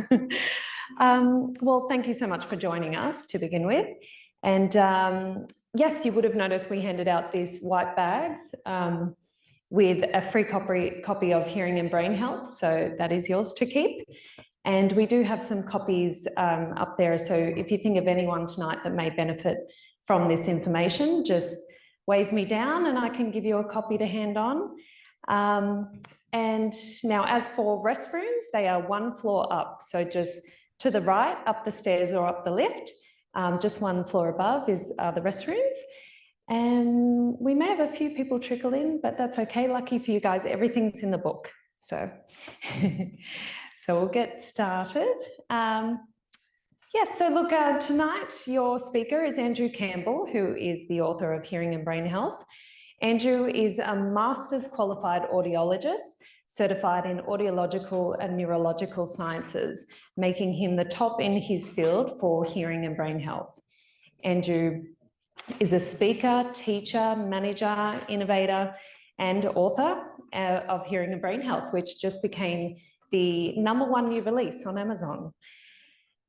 it? Well, thank you so much for joining us to begin with. And yes, you would have noticed we handed out these white bags with a free copy of Hearing and Brain Health. So that is yours to keep. And we do have some copies up there. So if you think of anyone tonight that may benefit from this information, just wave me down and I can give you a copy to hand on. And now as for restrooms, they are one floor up. So just to the right, up the stairs or up the lift, just one floor above is the restrooms. And we may have a few people trickle in, but that's okay. Lucky for you guys, everything's in the book. So, so we'll get started. Yes, so look, tonight your speaker is Andrew Campbell, who is the author of Hearing and Brain Health. Andrew is a master's qualified audiologist, certified in audiological and neurological sciences, making him the top in his field for hearing and brain health. Andrew is a speaker, teacher, manager, innovator, and author of Hearing and Brain Health, which just became the #1 new release on Amazon.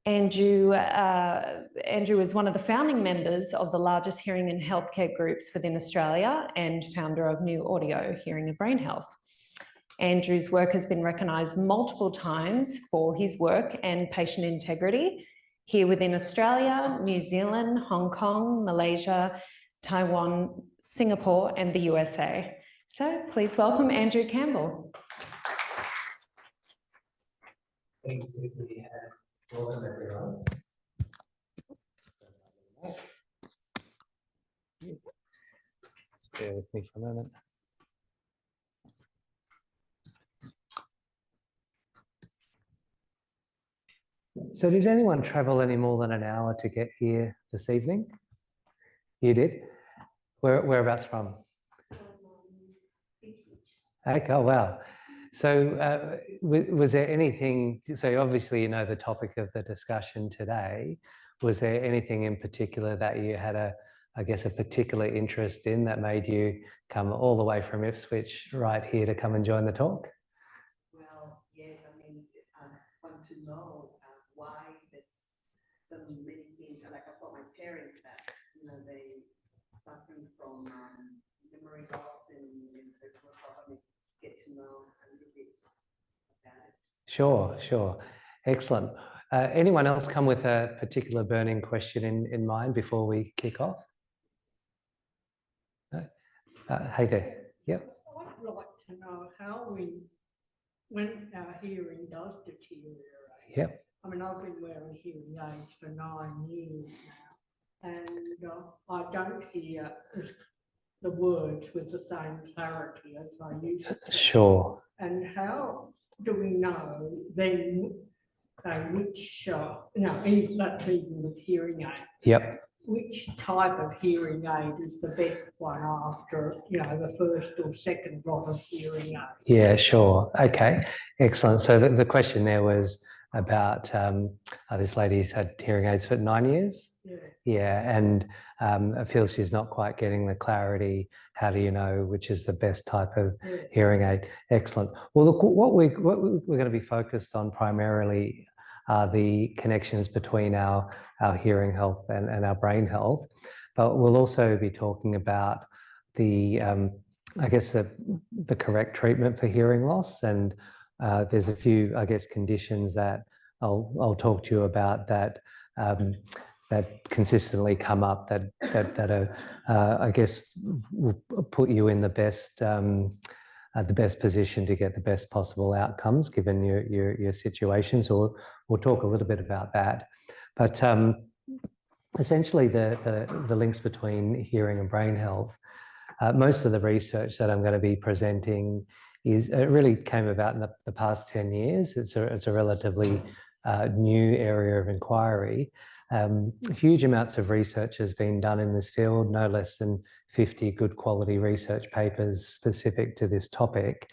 Andrew is one of the founding members of the largest hearing and healthcare groups within Australia and founder of New Audio, Hearing and Brain Health. Andrew's work has been recognised multiple times for his work and patient integrity here within Australia, New Zealand, Hong Kong, Malaysia, Taiwan, Singapore, and the USA. So please welcome Andrew Campbell. Thank you. Welcome, everyone. Just bear with me for a moment. So did anyone travel any more than an hour to get here this evening? You did? Whereabouts from? Okay, oh, wow. So was there anything, so obviously you know the topic of the discussion today, was there anything in particular that you had I guess a particular interest in that made you come all the way from Ipswich right here to come and join the talk? Well, yes, I mean, I want to know why there's so many things, like I've got my parents that, you know, they suffering from memory loss and so forth, so I want to get to know a little bit about it. Sure. Excellent. Anyone else come with a particular burning question in mind before we kick off? No? Heike, yep. I'd like to know how when our hearing does deteriorate. Yep. I mean, I've been wearing hearing aids for 9 years now, and I don't hear the words with the same clarity as I used to. Sure. And how do we know then which, that's even with hearing aid. Yep. Which type of hearing aid is the best one after, the first or second lot of hearing aid? Yeah, sure. Okay, excellent. So the question there was about this lady's had hearing aids for 9 years. Yeah, and feels she's not quite getting the clarity. How do you know which is the best type of hearing aid? Excellent. Well, look, what we're going to be focused on primarily are the connections between our hearing health and our brain health, but we'll also be talking about the I guess the correct treatment for hearing loss, and there's a few, I guess, conditions that I'll talk to you about that that consistently come up that are I guess will put you in the best position to get the best possible outcomes given your situation. So we'll talk a little bit about that, but essentially the links between hearing and brain health. Most of the research that I'm going to be presenting it really came about in the past 10 years. It's a relatively new area of inquiry. Huge amounts of research has been done in this field, no less than 50 good quality research papers specific to this topic.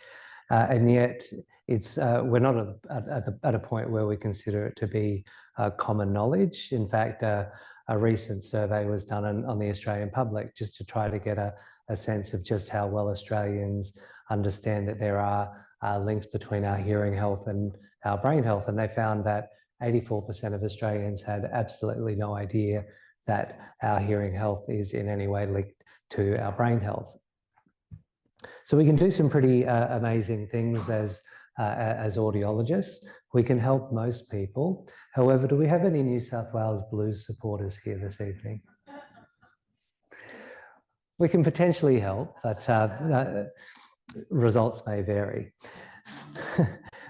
And yet we're not at a point where we consider it to be common knowledge. In fact, a recent survey was done on the Australian public just to try to get a sense of just how well Australians understand that there are links between our hearing health and our brain health, and they found that 84% of Australians had absolutely no idea that our hearing health is in any way linked to our brain health. So we can do some pretty amazing things as audiologists. We can help most people. However, do we have any New South Wales Blues supporters here this evening? We can potentially help, but results may vary.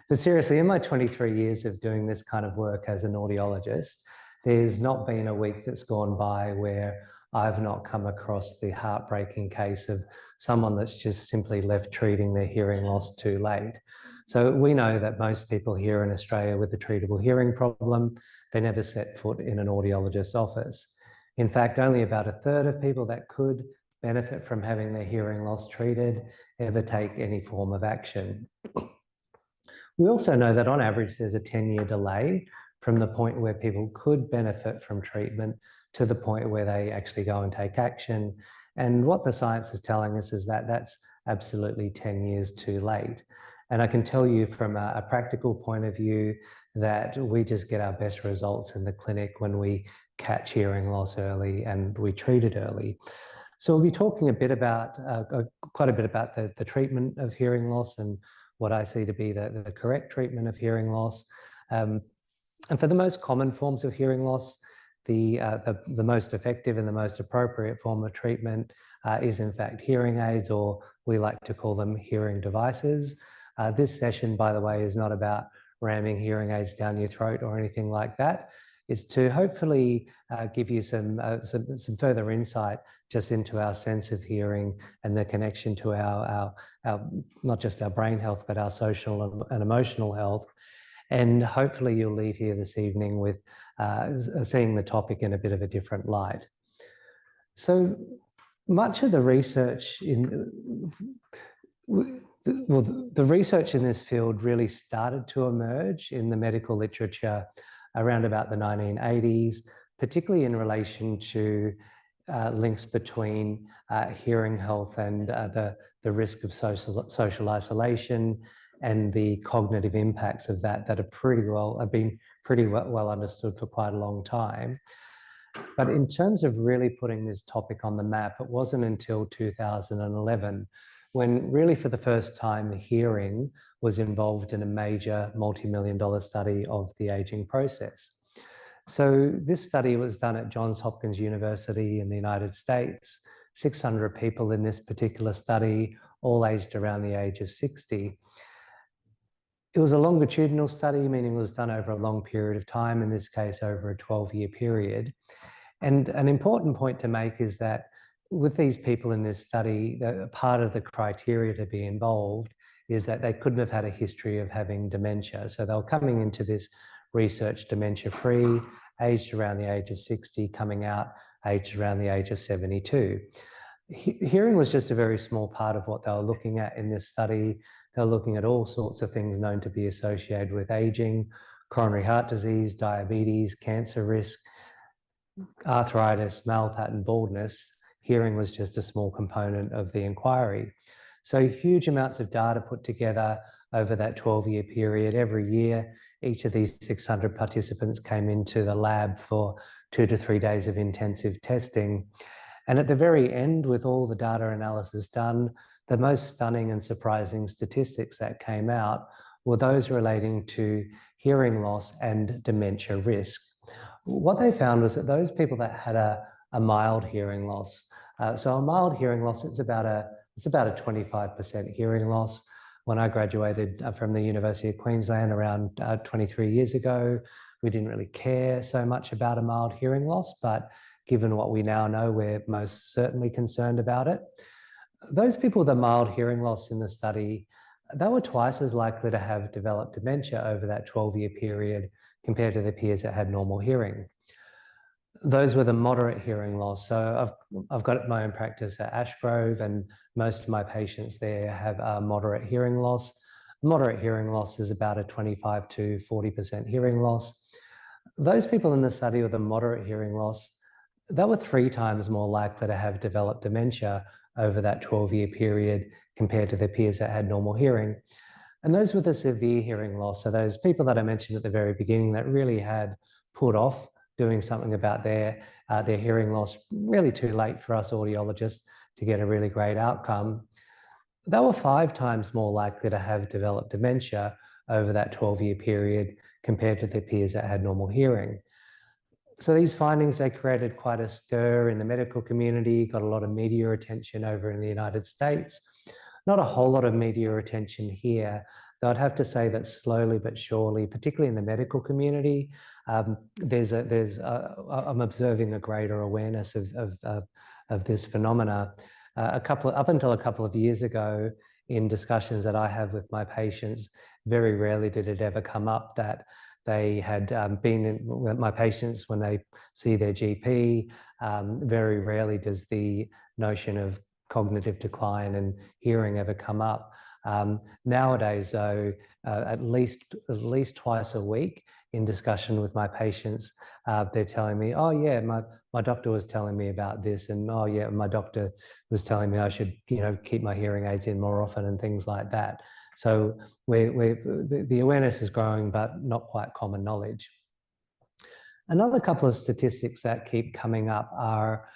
But seriously, in my 23 years of doing this kind of work as an audiologist, there's not been a week that's gone by where I've not come across the heartbreaking case of someone that's just simply left treating their hearing loss too late. So we know that most people here in Australia with a treatable hearing problem, they never set foot in an audiologist's office. In fact, only about a third of people that could benefit from having their hearing loss treated ever take any form of action. We also know that on average, there's a 10-year delay from the point where people could benefit from treatment to the point where they actually go and take action. And what the science is telling us is that that's absolutely 10 years too late. And I can tell you from a practical point of view that we just get our best results in the clinic when we catch hearing loss early and we treat it early. So we'll be talking a bit about, quite a bit about the treatment of hearing loss and what I see to be the correct treatment of hearing loss. And for the most common forms of hearing loss, the most effective and the most appropriate form of treatment is in fact hearing aids, or we like to call them hearing devices. This session, by the way, is not about ramming hearing aids down your throat or anything like that. It's to hopefully give you some further insight just into our sense of hearing and the connection to our not just our brain health, but our social and emotional health. And hopefully you'll leave here this evening with seeing the topic in a bit of a different light. So much of the research the research in this field really started to emerge in the medical literature around about the 1980s, particularly in relation to links between hearing health and the risk of social isolation and the cognitive impacts of that have been pretty well understood for quite a long time. But in terms of really putting this topic on the map, it wasn't until 2011 when really for the first time hearing was involved in a major multi-million-dollar study of the aging process. So this study was done at Johns Hopkins University in the United States, 600 people in this particular study, all aged around the age of 60. It was a longitudinal study, meaning it was done over a long period of time, in this case over a 12-year period. And an important point to make is that with these people in this study, part of the criteria to be involved is that they couldn't have had a history of having dementia. So they were coming into this research dementia-free, aged around the age of 60, coming out aged around the age of 72. Hearing was just a very small part of what they were looking at in this study. They were looking at all sorts of things known to be associated with aging, coronary heart disease, diabetes, cancer risk, arthritis, male pattern baldness. Hearing was just a small component of the inquiry. So huge amounts of data put together over that 12-year period. Every year, each of these 600 participants came into the lab for 2 to 3 days of intensive testing. And at the very end, with all the data analysis done, the most stunning and surprising statistics that came out were those relating to hearing loss and dementia risk. What they found was that those people that had a mild hearing loss, so a mild hearing loss, it's about a 25% hearing loss. When I graduated from the University of Queensland around 23 years ago, we didn't really care so much about a mild hearing loss, but given what we now know, we're most certainly concerned about it. Those people with a mild hearing loss in the study, they were twice as likely to have developed dementia over that 12-year period compared to their peers that had normal hearing. Those with a moderate hearing loss, so I've got my own practice at Ashgrove, and most of my patients there have a moderate hearing loss. Moderate hearing loss is about a 25 to 40% hearing loss. Those people in the study with a moderate hearing loss, they were 3 times more likely to have developed dementia over that 12-year period compared to their peers that had normal hearing. And those with a severe hearing loss, so those people that I mentioned at the very beginning that really had put off doing something about their hearing loss, really too late for us audiologists to get a really great outcome, they were 5 times more likely to have developed dementia over that 12-year period compared to their peers that had normal hearing. So these findings, they created quite a stir in the medical community, got a lot of media attention over in the United States. Not a whole lot of media attention here, though I'd have to say that slowly but surely, particularly in the medical community, I'm observing a greater awareness of this phenomena. Up until a couple of years ago, in discussions that I have with my patients, very rarely did it ever come up that they had my patients, when they see their GP, very rarely does the notion of cognitive decline and hearing ever come up. Nowadays, though, at least twice a week in discussion with my patients, they're telling me, oh yeah, my doctor was telling me about this, and oh yeah, my doctor was telling me I should, keep my hearing aids in more often and things like that. So the awareness is growing, but not quite common knowledge. Another couple of statistics that keep coming up are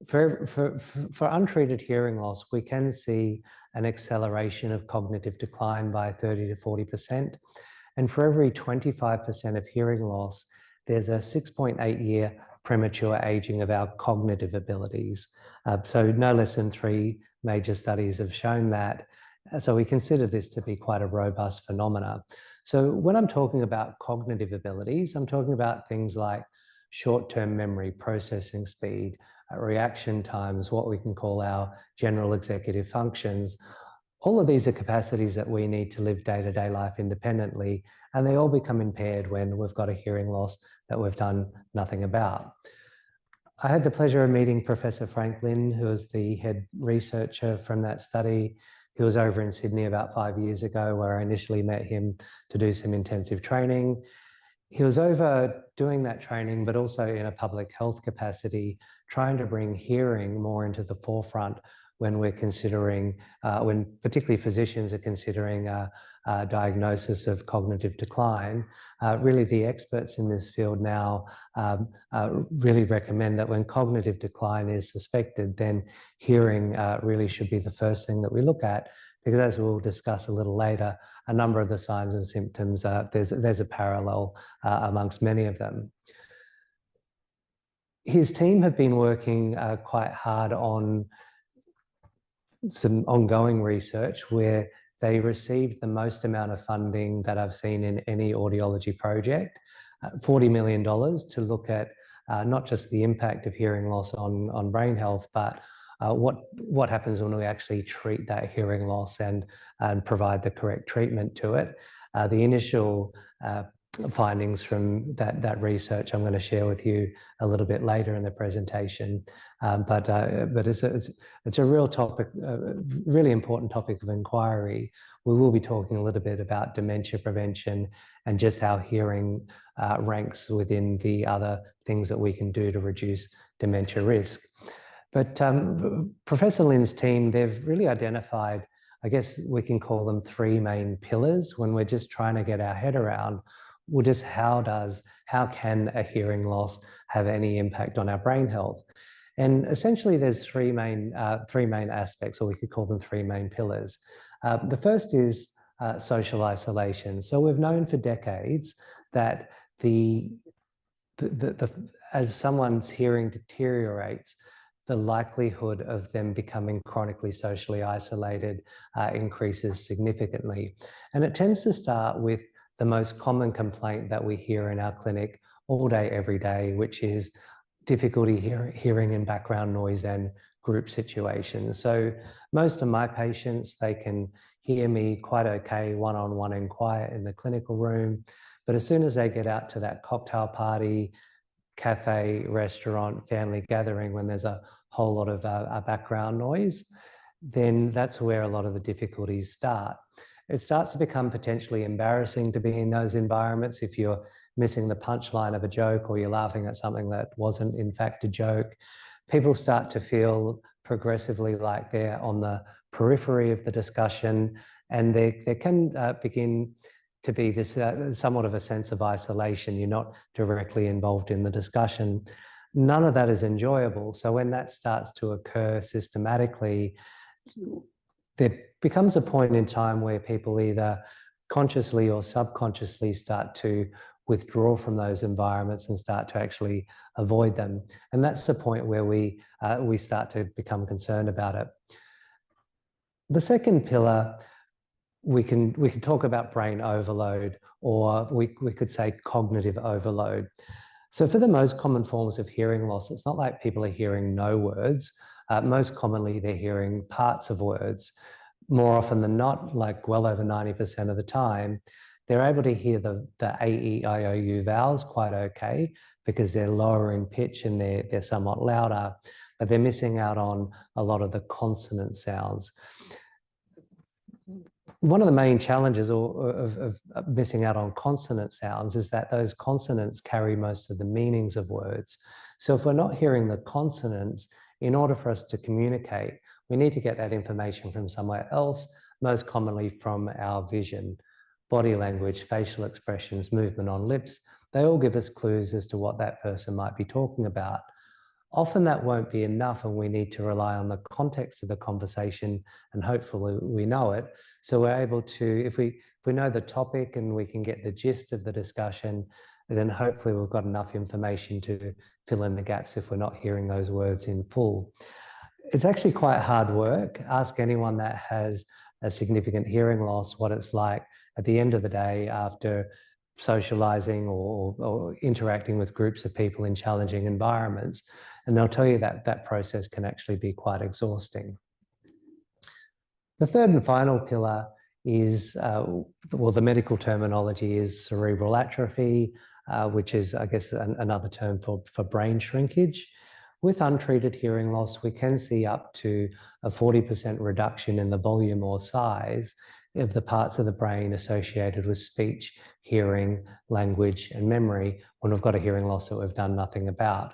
for untreated hearing loss, we can see an acceleration of cognitive decline by 30 to 40%. And for every 25% of hearing loss, there's a 6.8-year premature aging of our cognitive abilities. So no less than 3 major studies have shown that. So we consider this to be quite a robust phenomena. So when I'm talking about cognitive abilities, I'm talking about things like short-term memory, processing speed, reaction times, what we can call our general executive functions. All of these are capacities that we need to live day-to-day life independently, and they all become impaired when we've got a hearing loss that we've done nothing about. I had the pleasure of meeting Professor Frank Lin, who was the head researcher from that study. He was over in Sydney about 5 years ago, where I initially met him to do some intensive training. He was over doing that training, but also in a public health capacity, trying to bring hearing more into the forefront when we're considering, when particularly physicians are considering a diagnosis of cognitive decline. Really, the experts in this field now really recommend that when cognitive decline is suspected, then hearing really should be the first thing that we look at, because as we'll discuss a little later, a number of the signs and symptoms, there's a parallel amongst many of them. His team have been working quite hard on some ongoing research where they received the most amount of funding that I've seen in any audiology project, $40 million, to look at not just the impact of hearing loss on brain health, but what happens when we actually treat that hearing loss and provide the correct treatment to it. The initial findings from that research I'm going to share with you a little bit later in the presentation. But it's a real topic, really important topic of inquiry. We will be talking a little bit about dementia prevention and just how hearing ranks within the other things that we can do to reduce dementia risk. But Professor Lin's team, they've really identified, I guess we can call them 3 main pillars when we're just trying to get our head around, well, just how can a hearing loss have any impact on our brain health? And essentially there's three main aspects, or we could call them 3 main pillars. The first is social isolation. So we've known for decades that as someone's hearing deteriorates, the likelihood of them becoming chronically socially isolated increases significantly. And it tends to start with the most common complaint that we hear in our clinic all day, every day, which is difficulty hearing in background noise and group situations. So most of my patients, they can hear me quite okay one-on-one and quiet in the clinical room. But as soon as they get out to that cocktail party, cafe, restaurant, family gathering, when there's a whole lot of background noise, then that's where a lot of the difficulties start. It starts to become potentially embarrassing to be in those environments if you're missing the punchline of a joke or you're laughing at something that wasn't in fact a joke. People start to feel progressively like they're on the periphery of the discussion. And there can begin to be this somewhat of a sense of isolation. You're not directly involved in the discussion. None of that is enjoyable. So when that starts to occur systematically, there becomes a point in time where people either consciously or subconsciously start to withdraw from those environments and start to actually avoid them. And that's the point where we start to become concerned about it. The second pillar, we can talk about brain overload, or we could say cognitive overload. So for the most common forms of hearing loss, it's not like people are hearing no words. Most commonly, they're hearing parts of words. More often than not, like well over 90% of the time, they're able to hear the A, E, I, O, U vowels quite okay because they're lower in pitch and they're somewhat louder, but they're missing out on a lot of the consonant sounds. One of the main challenges of missing out on consonant sounds is that those consonants carry most of the meanings of words. So if we're not hearing the consonants, in order for us to communicate, we need to get that information from somewhere else, most commonly from our vision, body language, facial expressions, movement on lips. They all give us clues as to what that person might be talking about. Often that won't be enough, and we need to rely on the context of the conversation, and hopefully we know it. So we're able to, if we know the topic and we can get the gist of the discussion, then hopefully we've got enough information to fill in the gaps if we're not hearing those words in full. It's actually quite hard work. Ask anyone that has a significant hearing loss what it's like at the end of the day after socializing or interacting with groups of people in challenging environments. And they'll tell you that that process can actually be quite exhausting. The third and final pillar is, well, the medical terminology is cerebral atrophy, which is, I guess, another term for brain shrinkage. With untreated hearing loss, we can see up to a 40% reduction in the volume or size of the parts of the brain associated with speech, hearing, language, and memory when we've got a hearing loss that we've done nothing about.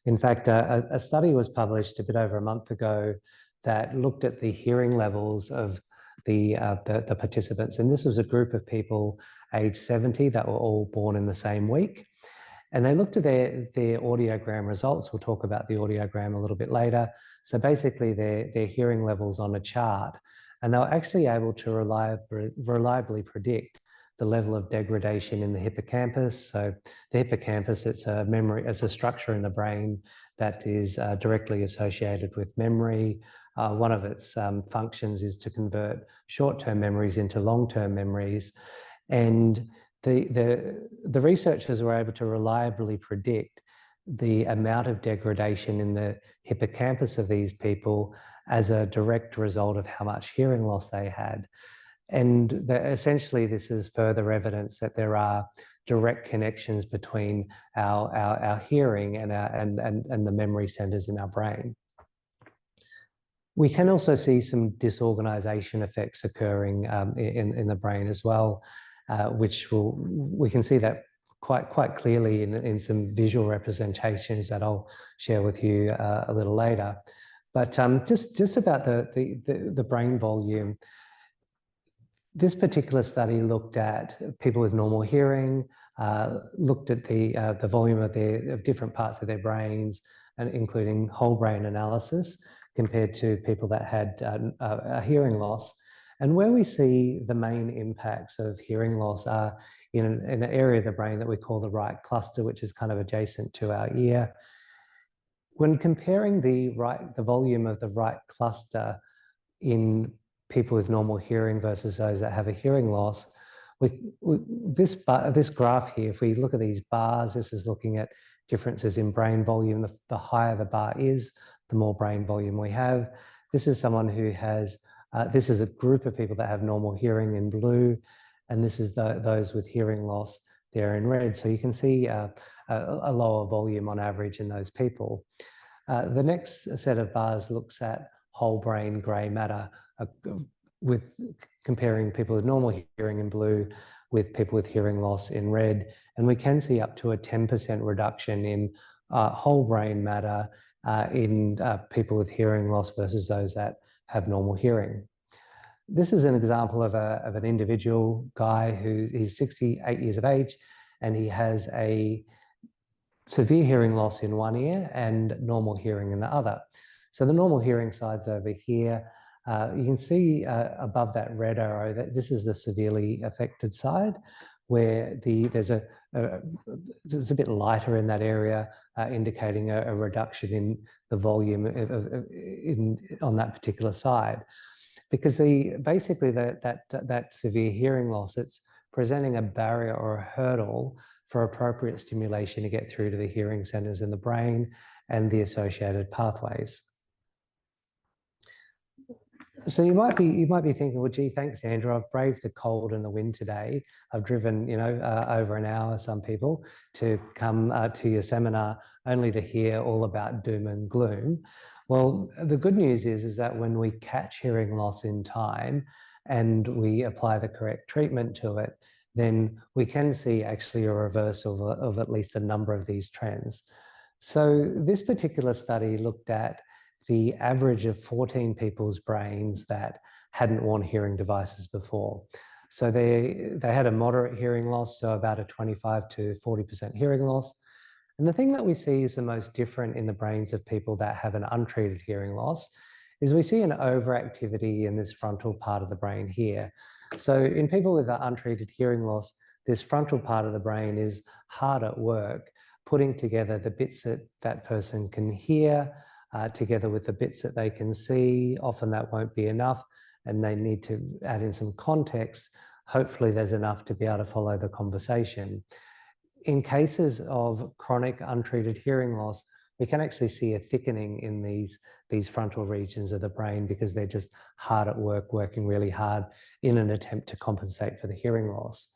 In fact, a study was published a bit over a month ago that looked at the hearing levels of the participants. And this was a group of people aged 70 that were all born in the same week. And they looked at their audiogram results. We'll talk about the audiogram a little bit later. So basically their hearing levels on a chart, and they were actually able to reliably predict the level of degradation in the hippocampus. So the hippocampus, it's a structure in the brain that is directly associated with memory. One of its functions is to convert short-term memories into long-term memories. And the researchers were able to reliably predict the amount of degradation in the hippocampus of these people as a direct result of how much hearing loss they had. And essentially, this is further evidence that there are direct connections between our hearing and the memory centers in our brain. We can also see some disorganization effects occurring in the brain as well, which we can see that quite clearly in some visual representations that I'll share with you a little later. But just about the brain volume. This particular study looked at people with normal hearing, looked at the volume of different parts of their brains, and including whole brain analysis compared to people that had a hearing loss. And where we see the main impacts of hearing loss are in an area of the brain that we call the right cluster, which is kind of adjacent to our ear. When comparing the volume of the right cluster in people with normal hearing versus those that have a hearing loss, this graph here, if we look at these bars, this is looking at differences in brain volume. The higher the bar is, the more brain volume we have. This is someone who has, this is a group of people that have normal hearing in blue, and this is those with hearing loss, they're in red. So you can see a lower volume on average in those people. The next set of bars looks at whole brain grey matter, with comparing people with normal hearing in blue with people with hearing loss in red. And we can see up to a 10% reduction in whole brain matter in people with hearing loss versus those that have normal hearing. this is an example of an individual guy he's 68 years of age, and he has a severe hearing loss in one ear and normal hearing in the other. So the normal hearing side's over here. You can see above that red arrow that this is the severely affected side, where it's a bit lighter in that area, indicating a reduction in the volume on that particular side. Because basically that severe hearing loss, it's presenting a barrier or a hurdle for appropriate stimulation to get through to the hearing centers in the brain and the associated pathways. So you might be thinking, well, gee, thanks, Andrew. I've braved the cold and the wind today. I've driven, over an hour, some people, to come to your seminar only to hear all about doom and gloom. Well, the good news is that when we catch hearing loss in time and we apply the correct treatment to it, then we can see actually a reversal of at least a number of these trends. So this particular study looked at the average of 14 people's brains that hadn't worn hearing devices before. So they had a moderate hearing loss, so about a 25 to 40% hearing loss. And the thing that we see is the most different in the brains of people that have an untreated hearing loss is we see an overactivity in this frontal part of the brain here. So in people with an untreated hearing loss, this frontal part of the brain is hard at work, putting together the bits that that person can hear, together with the bits that they can see. Often that won't be enough, and they need to add in some context. Hopefully there's enough to be able to follow the conversation. In cases of chronic untreated hearing loss, we can actually see a thickening in these frontal regions of the brain because they're just hard at work, working really hard in an attempt to compensate for the hearing loss.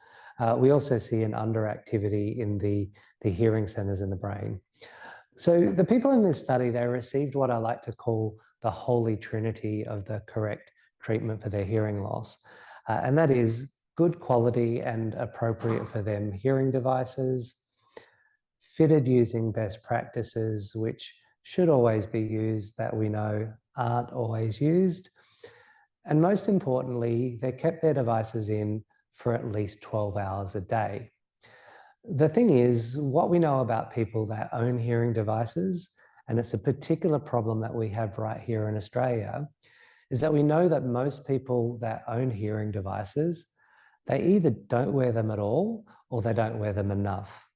We also see an underactivity in the hearing centers in the brain. So the people in this study, they received what I like to call the holy trinity of the correct treatment for their hearing loss. And that is good quality and appropriate for them hearing devices, fitted using best practices, which should always be used, that we know aren't always used. And most importantly, they kept their devices in for at least 12 hours a day. The thing is, what we know about people that own hearing devices, and it's a particular problem that we have right here in Australia, is that we know that most people that own hearing devices, they either don't wear them at all or they don't wear them enough.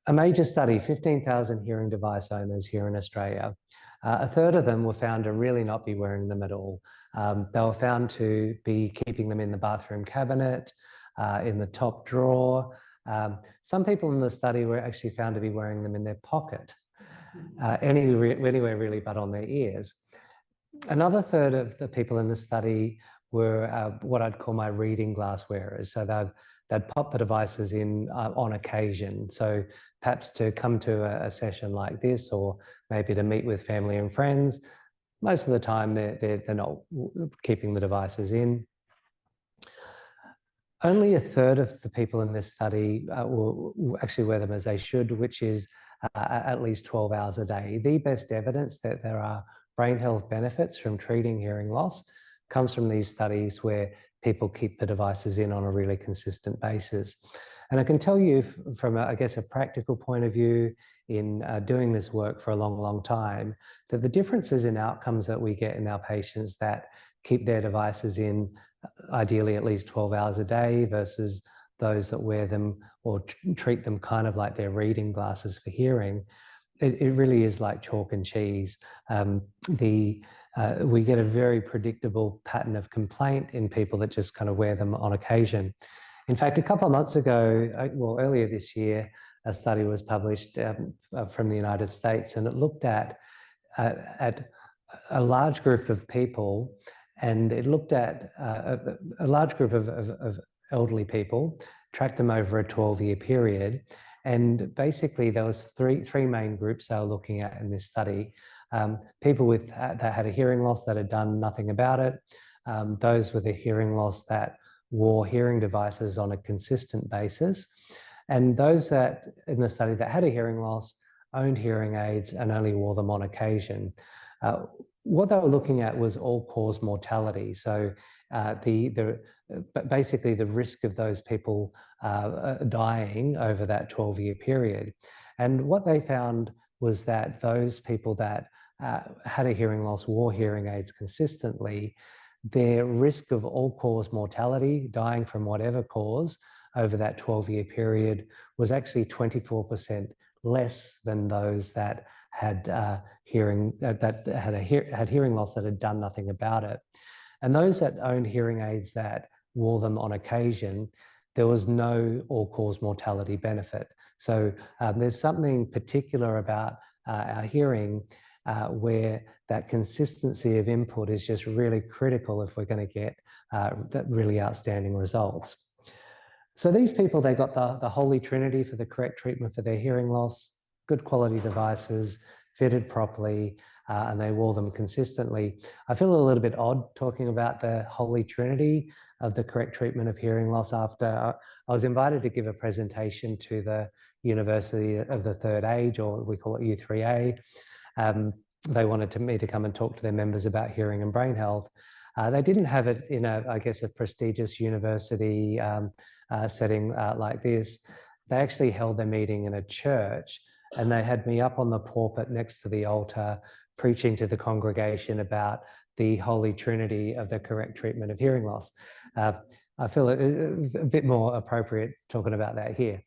A major study, 15,000 hearing device owners here in Australia, a third of them were found to really not be wearing them at all. They were found to be keeping them in the bathroom cabinet, in the top drawer. Some people in the study were actually found to be wearing them in their pocket, anywhere really but on their ears. Another third of the people in the study were what I'd call my reading glass wearers. So they'd pop the devices in on occasion. So perhaps to come to a session like this, or maybe to meet with family and friends. Most of the time they're not keeping the devices in. Only a third of the people in this study will actually wear them as they should, which is at least 12 hours a day. The best evidence that there are brain health benefits from treating hearing loss comes from these studies where people keep the devices in on a really consistent basis. And I can tell you from, I guess, a practical point of view in doing this work for a long, long time, that the differences in outcomes that we get in our patients that keep their devices in ideally at least 12 hours a day versus those that wear them or treat them kind of like their reading glasses for hearing, it really is like chalk and cheese. We get a very predictable pattern of complaint in people that just kind of wear them on occasion. In fact, a couple of months ago, earlier this year, a study was published from the United States, and it looked at a large group of people, and it looked at a large group of elderly people, tracked them over a 12-year period, and basically there was three main groups they were looking at in this study. People that had a hearing loss that had done nothing about it, those with a hearing loss that wore hearing devices on a consistent basis, and those that in the study that had a hearing loss owned hearing aids and only wore them on occasion. What they were looking at was all-cause mortality. So basically the risk of those people dying over that 12-year period. And what they found was that those people that had a hearing loss, wore hearing aids consistently, their risk of all-cause mortality, dying from whatever cause, over that 12-year period was actually 24% less than those that had hearing loss that had done nothing about it. And those that owned hearing aids that wore them on occasion, there was no all-cause mortality benefit. So there's something particular about our hearing where that consistency of input is just really critical if we're going to get that really outstanding results. So these people, they got the Holy Trinity for the correct treatment for their hearing loss, good quality devices, fitted properly, and they wore them consistently. I feel a little bit odd talking about the Holy Trinity of the correct treatment of hearing loss after I was invited to give a presentation to the University of the Third Age, or we call it U3A. They wanted me to come and talk to their members about hearing and brain health. They didn't have it in I guess, a prestigious university setting like this. They actually held their meeting in a church, and they had me up on the pulpit next to the altar preaching to the congregation about the Holy Trinity of the correct treatment of hearing loss. I feel a bit more appropriate talking about that here.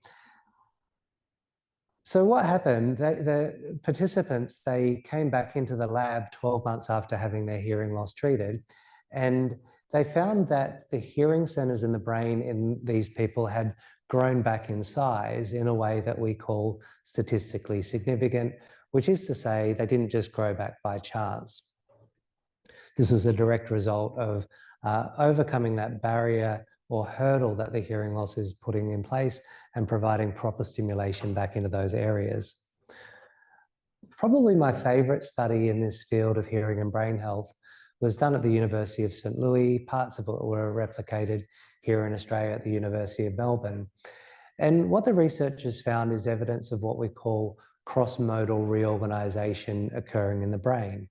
So what happened, the participants, they came back into the lab 12 months after having their hearing loss treated, and they found that the hearing centers in the brain in these people had grown back in size in a way that we call statistically significant, which is to say they didn't just grow back by chance. This was a direct result of overcoming that barrier or hurdle that the hearing loss is putting in place and providing proper stimulation back into those areas. Probably my favorite study in this field of hearing and brain health was done at the University of St. Louis. Parts of it were replicated here in Australia at the University of Melbourne. And what the researchers found is evidence of what we call cross-modal reorganization occurring in the brain.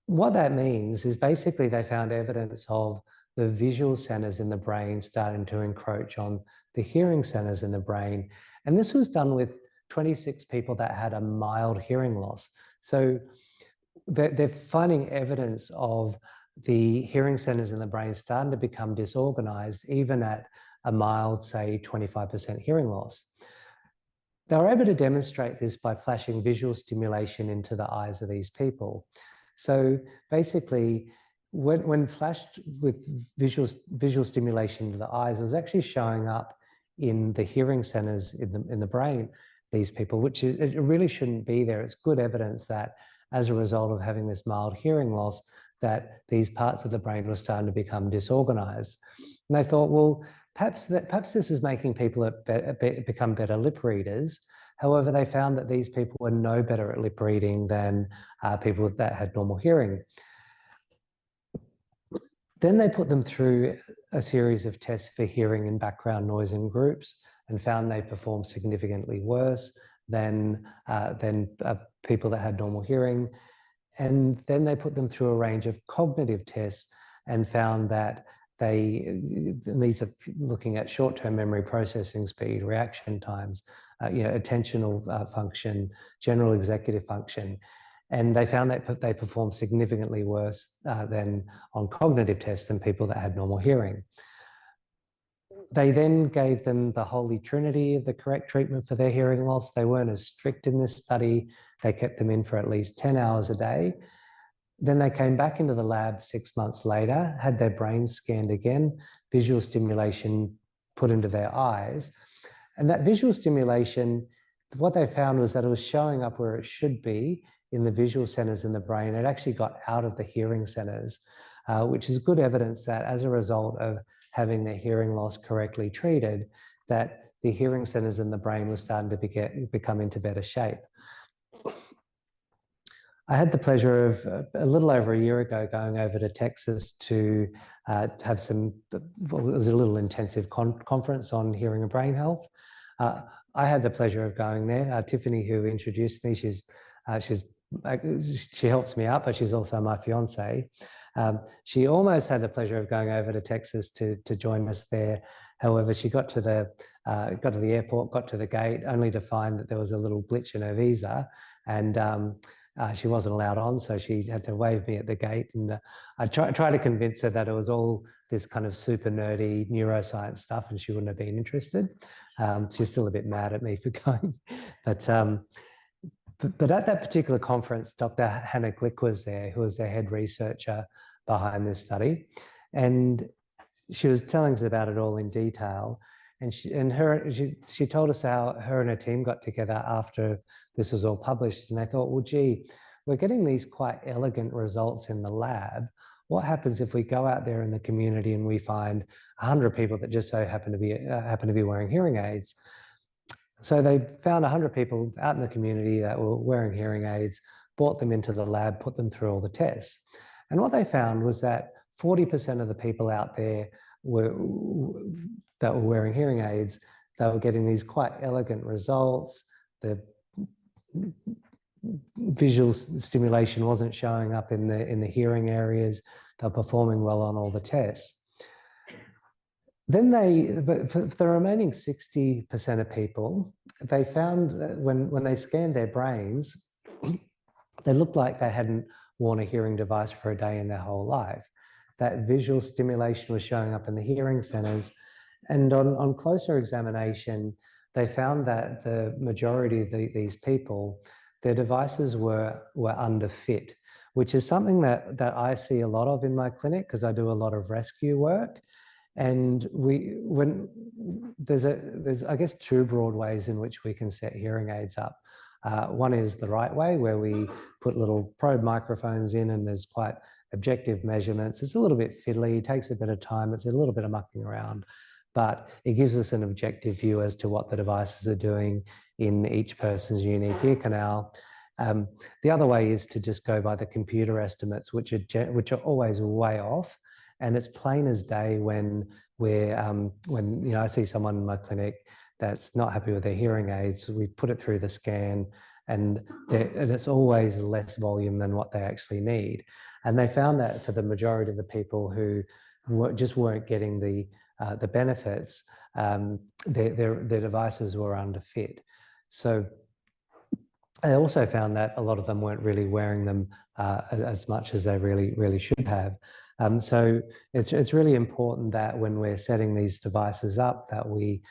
What that means is basically they found evidence of the visual centers in the brain starting to encroach on the hearing centers in the brain. And this was done with 26 people that had a mild hearing loss. So they're finding evidence of the hearing centers in the brain starting to become disorganized, even at a mild, say, 25% hearing loss. They were able to demonstrate this by flashing visual stimulation into the eyes of these people. So basically, when flashed with visual stimulation into the eyes, it was actually showing up in the hearing centers in the brain, these people, which it really shouldn't be there. It's good evidence that as a result of having this mild hearing loss, that these parts of the brain were starting to become disorganized. And they thought, well, perhaps this is making people become better lip readers. However, they found that these people were no better at lip reading than people that had normal hearing. Then they put them through a series of tests for hearing and background noise in groups and found they performed significantly worse than people that had normal hearing. And then they put them through a range of cognitive tests and found that these are looking at short-term memory processing speed, reaction times, attentional function, general executive function. And they found that they performed significantly worse than on cognitive tests than people that had normal hearing. They then gave them the Holy Trinity of the correct treatment for their hearing loss. They weren't as strict in this study. They kept them in for at least 10 hours a day. Then they came back into the lab 6 months later, had their brains scanned again, visual stimulation put into their eyes. And that visual stimulation, what they found was that it was showing up where it should be in the visual centers in the brain. It actually got out of the hearing centers, which is good evidence that as a result of having their hearing loss correctly treated, that the hearing centers in the brain were starting to become into better shape. I had the pleasure of a little over a year ago going over to Texas to have it was a little intensive conference on hearing and brain health. I had the pleasure of going there. Tiffany, who introduced me, she's she helps me out, but she's also my fiance. She almost had the pleasure of going over to Texas to join us there. However, she got to the airport, got to the gate, only to find that there was a little glitch in her visa, and she wasn't allowed on, so she had to wave me at the gate. And I tried to convince her that it was all this kind of super nerdy neuroscience stuff, and she wouldn't have been interested. She's still a bit mad at me for going, but at that particular conference, Dr. Hannah Glick was there, who was the head researcher behind this study, and she was telling us about it all in detail. And she told us how her and her team got together after this was all published, and they thought, well, gee, we're getting these quite elegant results in the lab. What happens if we go out there in the community and we find 100 people that just so happen to be wearing hearing aids? So they found 100 people out in the community that were wearing hearing aids, brought them into the lab, put them through all the tests. And what they found was that 40% of the people out there that were wearing hearing aids, they were getting these quite elegant results. The visual stimulation wasn't showing up in the hearing areas. They were performing well on all the tests. Then but for the remaining 60% of people, they found that when they scanned their brains, they looked like they hadn't worn a hearing device for a day in their whole life. That visual stimulation was showing up in the hearing centers. And on closer examination, they found that the majority of these people, their devices were underfit, which is something that I see a lot of in my clinic because I do a lot of rescue work. And there's I guess two broad ways in which we can set hearing aids up. One is the right way, where we put little probe microphones in and there's quite objective measurements. It's a little bit fiddly, takes a bit of time, it's a little bit of mucking around, but it gives us an objective view as to what the devices are doing in each person's unique ear canal. The other way is to just go by the computer estimates, which are always way off. And it's plain as day when I see someone in my clinic that's not happy with their hearing aids, we put it through the scan, and it's always less volume than what they actually need. And they found that for the majority of the people who just weren't getting the benefits, their devices were underfit. So I also found that a lot of them weren't really wearing them as much as they really should have. So it's really important that when we're setting these devices up, that we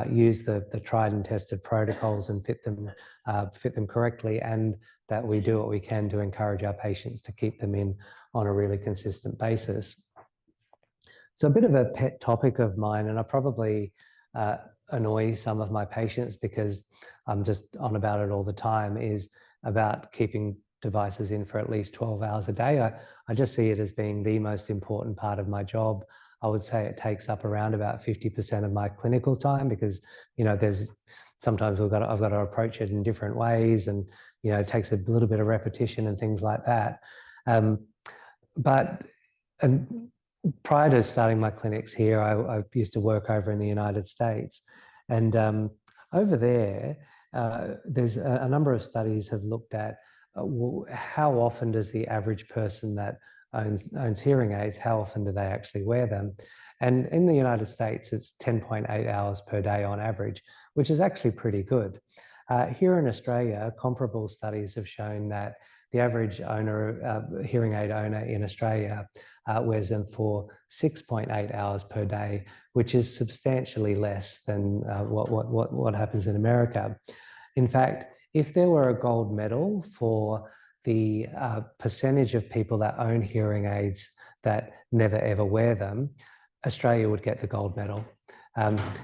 use the tried and tested protocols and fit them correctly, and that we do what we can to encourage our patients to keep them in on a really consistent basis. So a bit of a pet topic of mine, and I probably annoy some of my patients because I'm just on about it all the time, is about keeping devices in for at least 12 hours a day. I just see it as being the most important part of my job. I would say it takes up around about 50% of my clinical time because, there's sometimes I've got to approach it in different ways, and, it takes a little bit of repetition and things like that. But prior to starting my clinics here, I used to work over in the United States, and over there, there's a number of studies have looked at how often does the average person that owns hearing aids, how often do they actually wear them? And in the United States, it's 10.8 hours per day on average, which is actually pretty good. Here in Australia, comparable studies have shown that the average hearing aid owner in Australia wears them for 6.8 hours per day, which is substantially less than what happens in America. In fact, if there were a gold medal for the percentage of people that own hearing aids that never ever wear them, Australia would get the gold medal.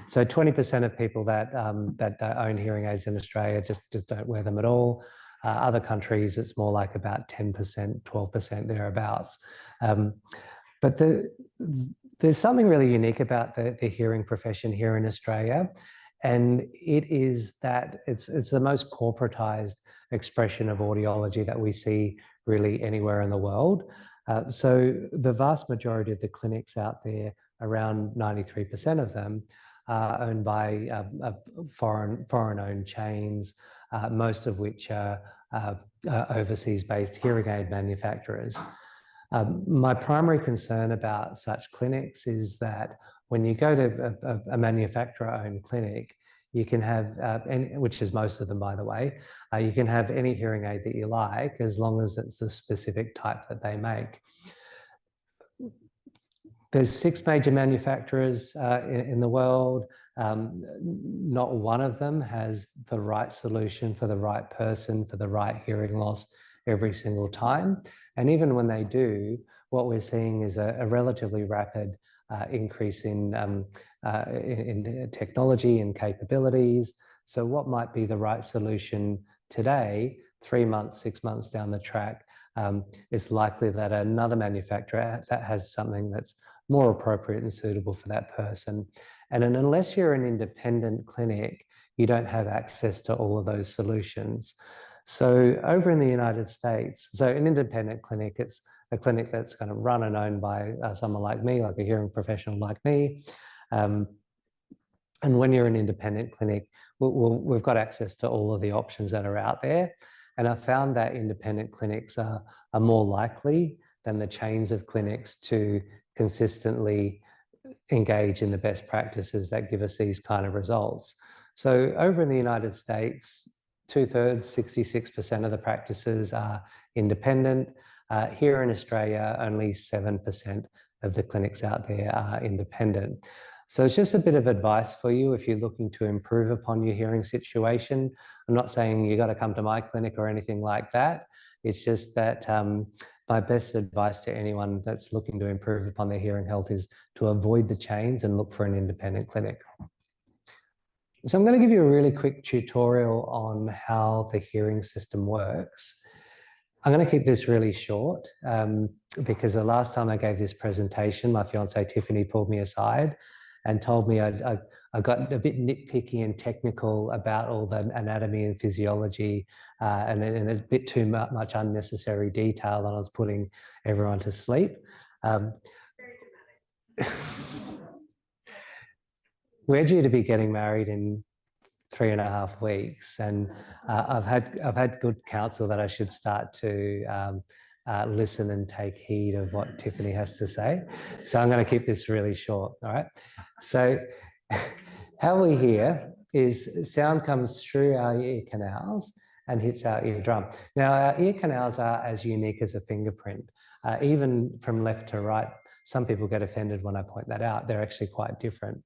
So 20% of people that own hearing aids in Australia just don't wear them at all. Other countries, it's more like about 10%, 12% thereabouts. But there's something really unique about the hearing profession here in Australia. And it is that it's the most corporatized expression of audiology that we see really anywhere in the world. So the vast majority of the clinics out there, around 93% of them, are owned by foreign-owned chains, most of which are overseas-based hearing aid manufacturers. My primary concern about such clinics is that when you go to a manufacturer-owned clinic, you can have, which is most of them, by the way, you can have any hearing aid that you like as long as it's a specific type that they make. There's 6 major manufacturers in the world. Not one of them has the right solution for the right person, for the right hearing loss every single time. And even when they do, what we're seeing is a relatively rapid increase in technology and capabilities. So what might be the right solution today, 3 months, 6 months down the track, it's likely that another manufacturer that has something that's more appropriate and suitable for that person. And unless you're an independent clinic, you don't have access to all of those solutions. So over in the United States, so an independent clinic, it's a clinic that's kind of run and owned by someone like me, like a hearing professional like me. And when you're an independent clinic, we've got access to all of the options that are out there. And I found that independent clinics are more likely than the chains of clinics to consistently engage in the best practices that give us these kind of results. So over in the United States, 2/3, 66% of the practices are independent. Here in Australia, only 7% of the clinics out there are independent. So it's just a bit of advice for you if you're looking to improve upon your hearing situation. I'm not saying you got to come to my clinic or anything like that. It's just that my best advice to anyone that's looking to improve upon their hearing health is to avoid the chains and look for an independent clinic. So I'm going to give you a really quick tutorial on how the hearing system works. I'm going to keep this really short because the last time I gave this presentation, my fiancée Tiffany pulled me aside and told me I got a bit nitpicky and technical about all the anatomy and physiology and a bit too much unnecessary detail, and I was putting everyone to sleep. We're due to be getting married in 3.5 weeks, and I've had good counsel that I should start to listen and take heed of what Tiffany has to say. So I'm going to keep this really short. All right. So how we hear is sound comes through our ear canals and hits our eardrum. Now our ear canals are as unique as a fingerprint, even from left to right. Some people get offended when I point that out. They're actually quite different.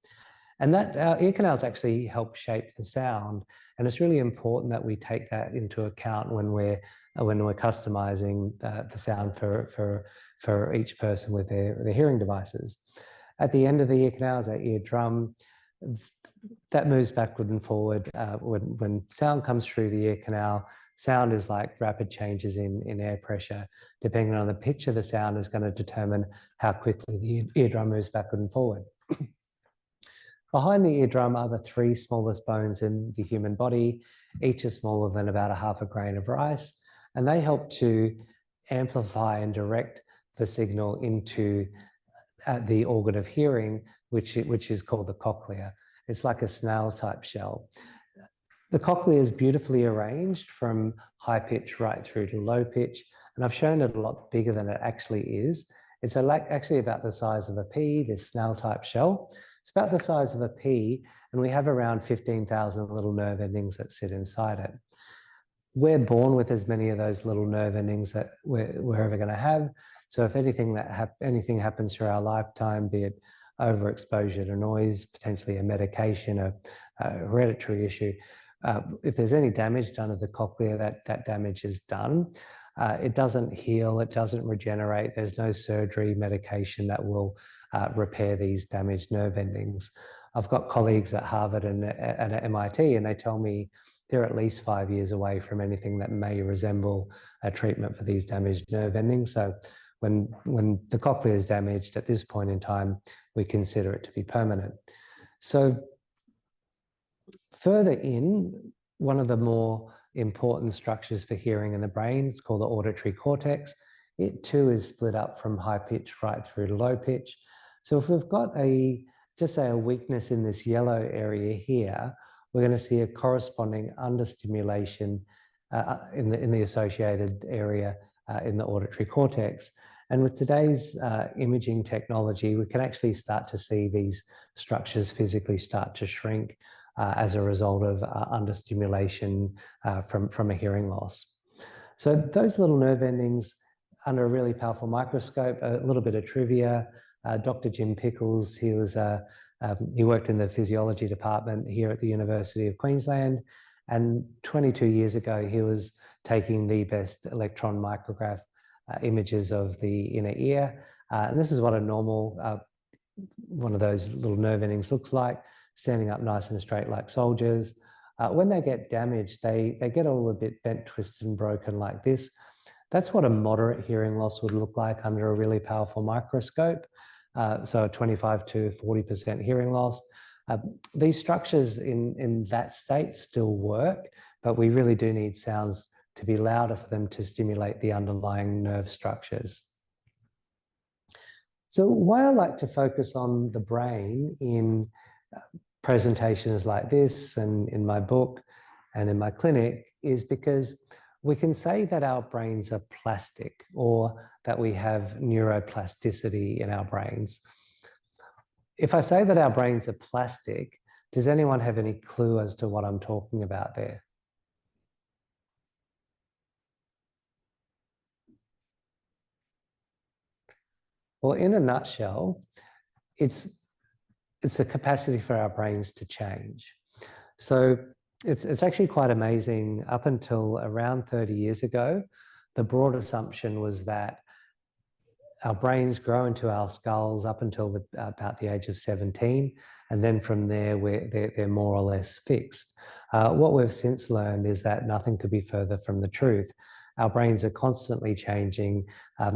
And that our ear canals actually help shape the sound. And it's really important that we take that into account when we're customizing the sound for each person with their hearing devices. At the end of the ear canals, our eardrum, that moves backward and forward. When sound comes through the ear canal, sound is like rapid changes in air pressure. Depending on the pitch of the sound is going to determine how quickly the eardrum moves backward and forward. Behind the eardrum are the 3 smallest bones in the human body. Each is smaller than about 1/2 grain of rice, and they help to amplify and direct the signal into the organ of hearing, which is called the cochlea. It's like a snail-type shell. The cochlea is beautifully arranged from high pitch right through to low pitch, and I've shown it a lot bigger than it actually is. It's actually about the size of a pea, this snail-type shell. It's about the size of a pea, and we have around 15,000 little nerve endings that sit inside it. We're born with as many of those little nerve endings that we're ever going to have. So if anything happens through our lifetime, be it overexposure to noise, potentially a medication, a hereditary issue, if there's any damage done to the cochlea, that damage is done. It doesn't heal, it doesn't regenerate. There's no surgery, medication that will repair these damaged nerve endings. I've got colleagues at Harvard and at MIT, and they tell me they're at least 5 years away from anything that may resemble a treatment for these damaged nerve endings. So when the cochlea is damaged at this point in time, we consider it to be permanent. So further in, one of the more important structures for hearing in the brain, it's called the auditory cortex. It too is split up from high pitch right through to low pitch. So if we've got just say a weakness in this yellow area here, we're going to see a corresponding understimulation in the associated area in the auditory cortex. And with today's imaging technology, we can actually start to see these structures physically start to shrink as a result of understimulation from a hearing loss. So those little nerve endings under a really powerful microscope, a little bit of trivia. Dr. Jim Pickles, he worked in the physiology department here at the University of Queensland. And 22 years ago, he was taking the best electron micrograph images of the inner ear. And this is what a normal, one of those little nerve endings looks like, standing up nice and straight like soldiers. When they get damaged, they get all a bit bent, twisted, and broken like this. That's what a moderate hearing loss would look like under a really powerful microscope. So a 25 to 40% hearing loss. These structures in that state still work, but we really do need sounds to be louder for them to stimulate the underlying nerve structures. So why I like to focus on the brain in presentations like this and in my book and in my clinic is because we can say that our brains are plastic or that we have neuroplasticity in our brains. If I say that our brains are plastic, does anyone have any clue as to what I'm talking about there? Well, in a nutshell, it's a capacity for our brains to change. So it's actually quite amazing. Up until around 30 years ago, the broad assumption was that our brains grow into our skulls up until about the age of 17, and then from there they're more or less fixed. What we've since learned is that nothing could be further from the truth. Our brains are constantly changing.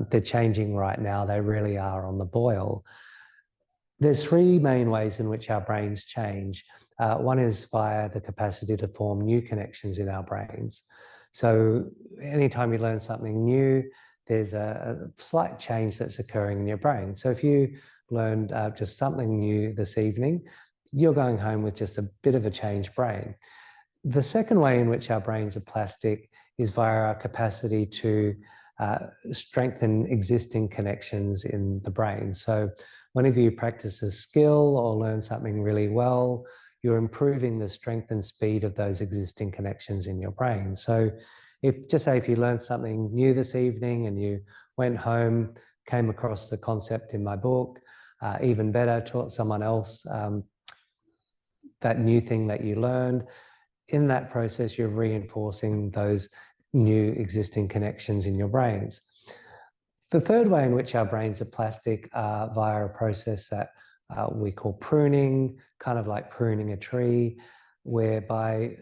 They're changing right now. They really are on the boil. There's three main ways in which our brains change. One is via the capacity to form new connections in our brains. So anytime you learn something new, there's a slight change that's occurring in your brain. So if you learned just something new this evening, you're going home with just a bit of a changed brain. The second way in which our brains are plastic is via our capacity to strengthen existing connections in the brain. So whenever you practice a skill or learn something really well, you're improving the strength and speed of those existing connections in your brain. So if you learned something new this evening and you went home, came across the concept in my book, even better, taught someone else that new thing that you learned, in that process, you're reinforcing those new existing connections in your brains. The third way in which our brains are plastic via a process that we call pruning, kind of like pruning a tree, whereby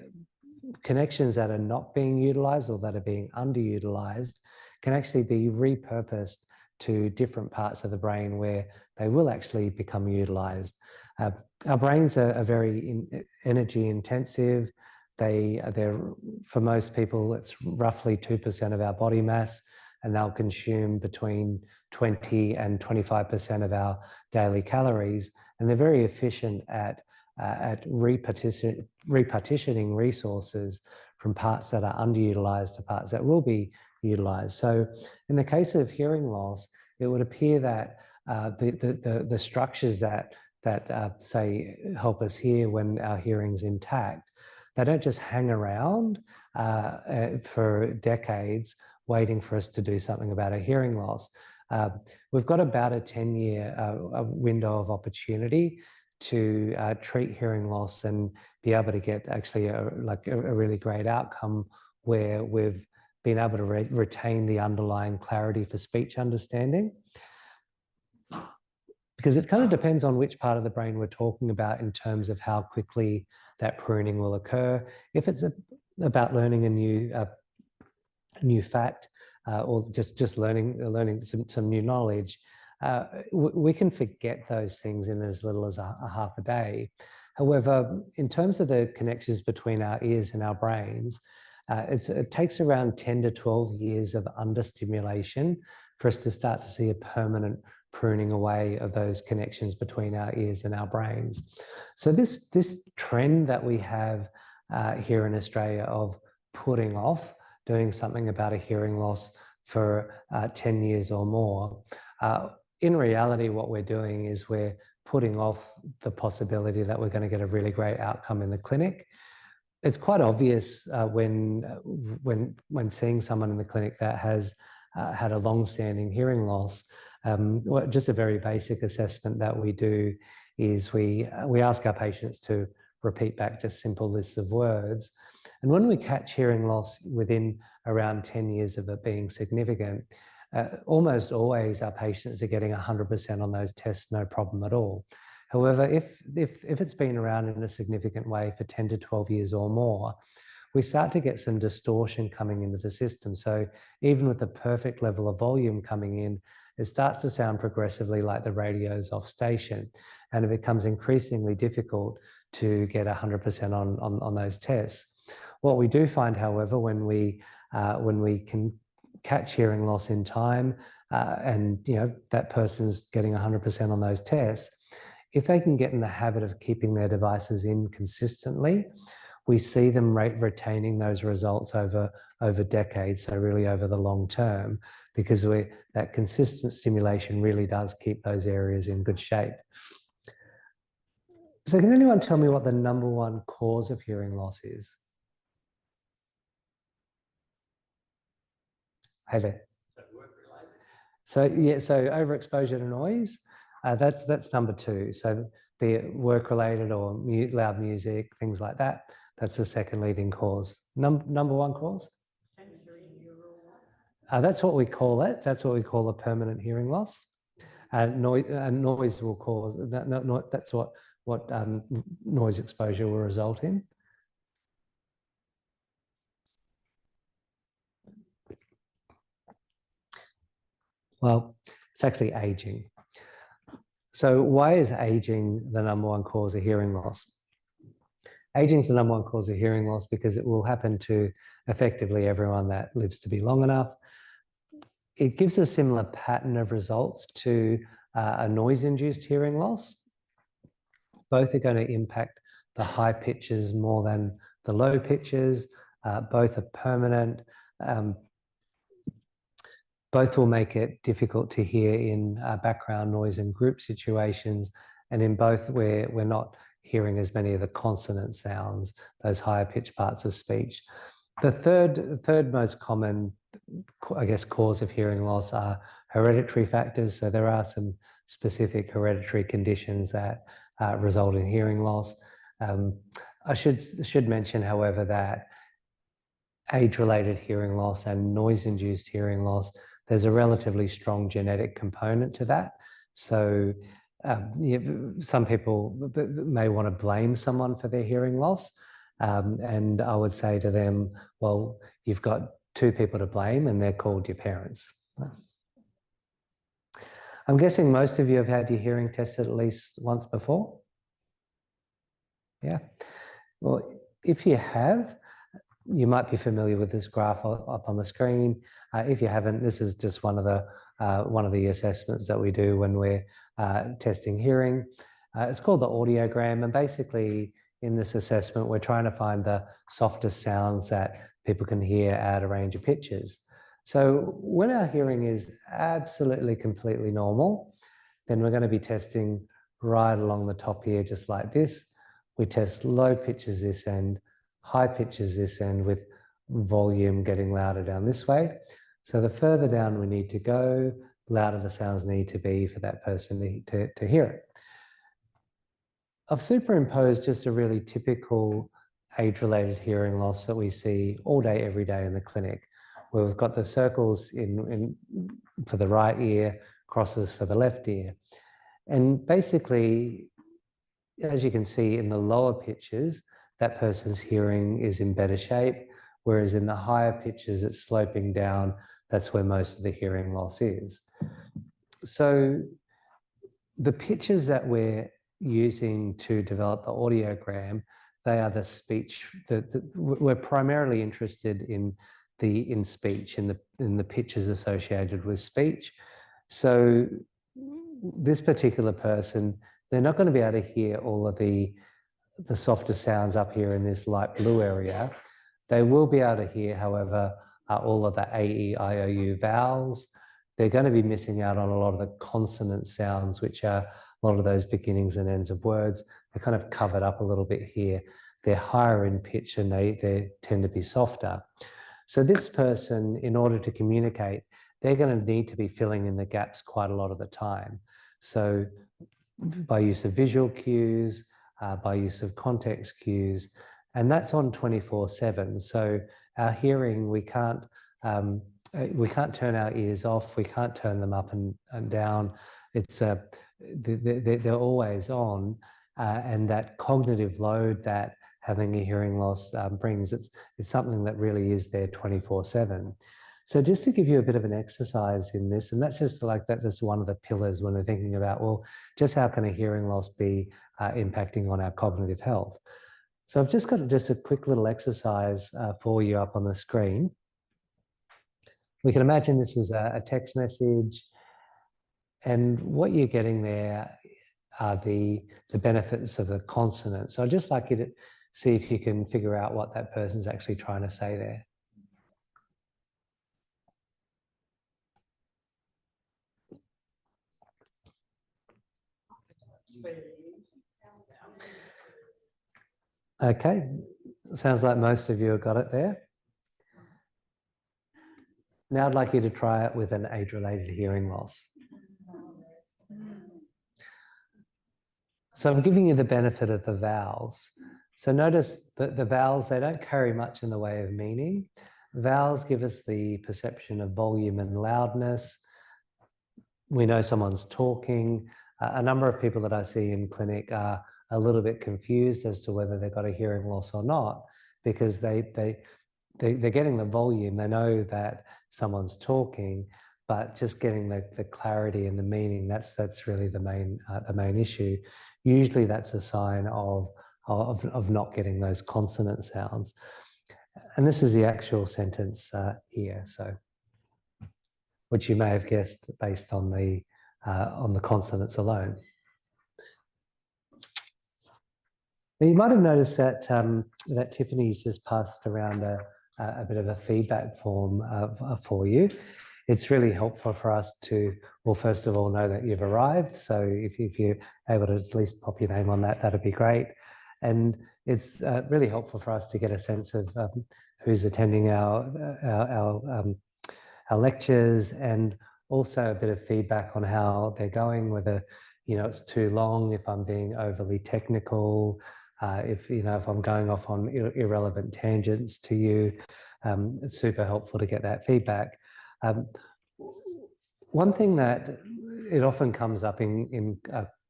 connections that are not being utilized or that are being underutilized can actually be repurposed to different parts of the brain where they will actually become utilized. Our brains are very energy intensive. They're, for most people, it's roughly 2% of our body mass, and they'll consume between 20 and 25% of our daily calories. And they're very efficient at repartitioning resources from parts that are underutilized to parts that will be utilized. So in the case of hearing loss, it would appear that the structures that say help us hear when our hearing's intact, they don't just hang around for decades waiting for us to do something about a hearing loss. We've got about a 10-year window of opportunity to treat hearing loss and be able to get actually a really great outcome where we've been able to retain the underlying clarity for speech understanding. Because it kind of depends on which part of the brain we're talking about in terms of how quickly that pruning will occur. If it's about learning a new fact or just learning some new knowledge, we can forget those things in as little as a half a day. However, in terms of the connections between our ears and our brains, it takes around 10 to 12 years of understimulation for us to start to see a permanent pruning away of those connections between our ears and our brains. So this trend that we have here in Australia of putting off doing something about a hearing loss for 10 years or more. In reality, what we're doing is we're putting off the possibility that we're going to get a really great outcome in the clinic. It's quite obvious when seeing someone in the clinic that has had a long-standing hearing loss. Just a very basic assessment that we do is we ask our patients to repeat back just simple lists of words. And when we catch hearing loss within around 10 years of it being significant, almost always our patients are getting 100% on those tests, no problem at all. However, if it's been around in a significant way for 10 to 12 years or more, we start to get some distortion coming into the system. So even with the perfect level of volume coming in, it starts to sound progressively like the radio's off station, and it becomes increasingly difficult to get 100% on those tests. What we do find, however, when we can catch hearing loss in time, and that person's getting 100% on those tests, if they can get in the habit of keeping their devices in consistently, we see them retaining those results over decades, so really over the long term, because that consistent stimulation really does keep those areas in good shape. So can anyone tell me what the #1 cause of hearing loss is? Hey there. So yeah, so overexposure to noise, that's number 2. So be it work-related or loud music, things like that. That's the second leading cause. Number 1 cause? Sensory neural. That's what we call it. That's what we call a permanent hearing loss. Noise will cause that. That's what noise exposure will result in. Well, it's actually aging. So why is aging the #1 cause of hearing loss? Aging is the #1 cause of hearing loss because it will happen to effectively everyone that lives to be long enough. It gives a similar pattern of results to a noise-induced hearing loss. Both are going to impact the high pitches more than the low pitches. Both are permanent. Both will make it difficult to hear in background noise and group situations. And in both, we're not hearing as many of the consonant sounds, those higher pitched parts of speech. The third most common, I guess, cause of hearing loss are hereditary factors. So there are some specific hereditary conditions that result in hearing loss. I should mention, however, that age-related hearing loss and noise-induced hearing loss, there's a relatively strong genetic component to that. So some people may want to blame someone for their hearing loss. And I would say to them, well, you've got 2 people to blame and they're called your parents. I'm guessing most of you have had your hearing tested at least once before? Yeah. Well, if you have, you might be familiar with this graph up on the screen. If you haven't, this is just one of the assessments that we do when we're testing hearing. It's called the audiogram, and basically in this assessment, we're trying to find the softest sounds that people can hear at a range of pitches. So when our hearing is absolutely completely normal, then we're going to be testing right along the top here, just like this. We test low pitches this end, high pitches this end, with volume getting louder down this way. So the further down we need to go, louder the sounds need to be for that person to hear it. I've superimposed just a really typical age-related hearing loss that we see all day, every day in the clinic, where we've got the circles for the right ear, crosses for the left ear. And basically, as you can see in the lower pitches, that person's hearing is in better shape, whereas in the higher pitches, it's sloping down. That's where most of the hearing loss is. So the pitches that we're using to develop the audiogram, they are the speech. We're primarily interested in speech, in the pitches associated with speech. So this particular person, they're not going to be able to hear all of the softer sounds up here in this light blue area. They will be able to hear, however, all of the A, E, I, O, U vowels. They're going to be missing out on a lot of the consonant sounds, which are a lot of those beginnings and ends of words. They're kind of covered up a little bit here. They're higher in pitch and they tend to be softer. So this person, in order to communicate, they're going to need to be filling in the gaps quite a lot of the time. So by use of visual cues, by use of context cues, and that's on 24/7. So our hearing, we can't turn our ears off, we can't turn them up and down. It's they're always on, and that cognitive load that having a hearing loss brings, it's something that really is there 24/7. So just to give you a bit of an exercise in this, and that's just like that, that's one of the pillars when we're thinking about, well, just how can a hearing loss be impacting on our cognitive health? So I've just got just a quick little exercise for you up on the screen. We can imagine this is a text message, and what you're getting there are the benefits of the consonants. So I'd just like you to see if you can figure out what that person's actually trying to say there. Okay, sounds like most of you have got it there. Now I'd like you to try it with an age-related hearing loss. So I'm giving you the benefit of the vowels. So notice that the vowels, they don't carry much in the way of meaning. Vowels give us the perception of volume and loudness. We know someone's talking. A number of people that I see in clinic are a little bit confused as to whether they've got a hearing loss or not, because they're getting the volume. They know that someone's talking, but just getting the clarity and the meaning, that's really the main issue. Usually that's a sign of not getting those consonant sounds. And this is the actual sentence here, so which you may have guessed based on the consonants alone. Now you might have noticed that that Tiffany's just passed around a bit of a feedback form for you. It's really helpful for us to, well, first of all, know that you've arrived. So if you're able to at least pop your name on that, that'd be great. And it's really helpful for us to get a sense of who's attending our lectures, and also a bit of feedback on how they're going, whether, it's too long, if I'm being overly technical, if I'm going off on irrelevant tangents to you. It's super helpful to get that feedback. One thing that it often comes up in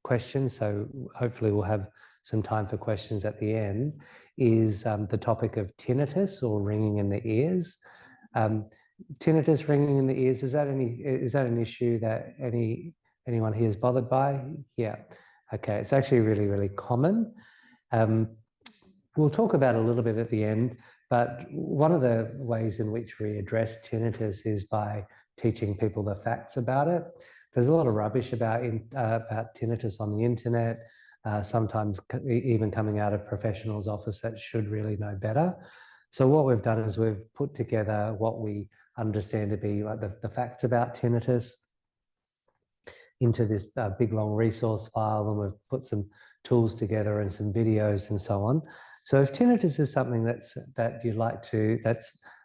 questions, so hopefully we'll have some time for questions at the end, is the topic of tinnitus or ringing in the ears. Tinnitus, ringing in the ears, is that an issue that anyone here is bothered by? Yeah. Okay, it's actually really, really common. We'll talk about it a little bit at the end, but one of the ways in which we address tinnitus is by teaching people the facts about it. There's a lot of rubbish about tinnitus on the internet, sometimes even coming out of professionals' office that should really know better. So what we've done is we've put together what we understand to be like the facts about tinnitus into this big long resource file, and we've put some tools together and some videos and so on. So if tinnitus is something that's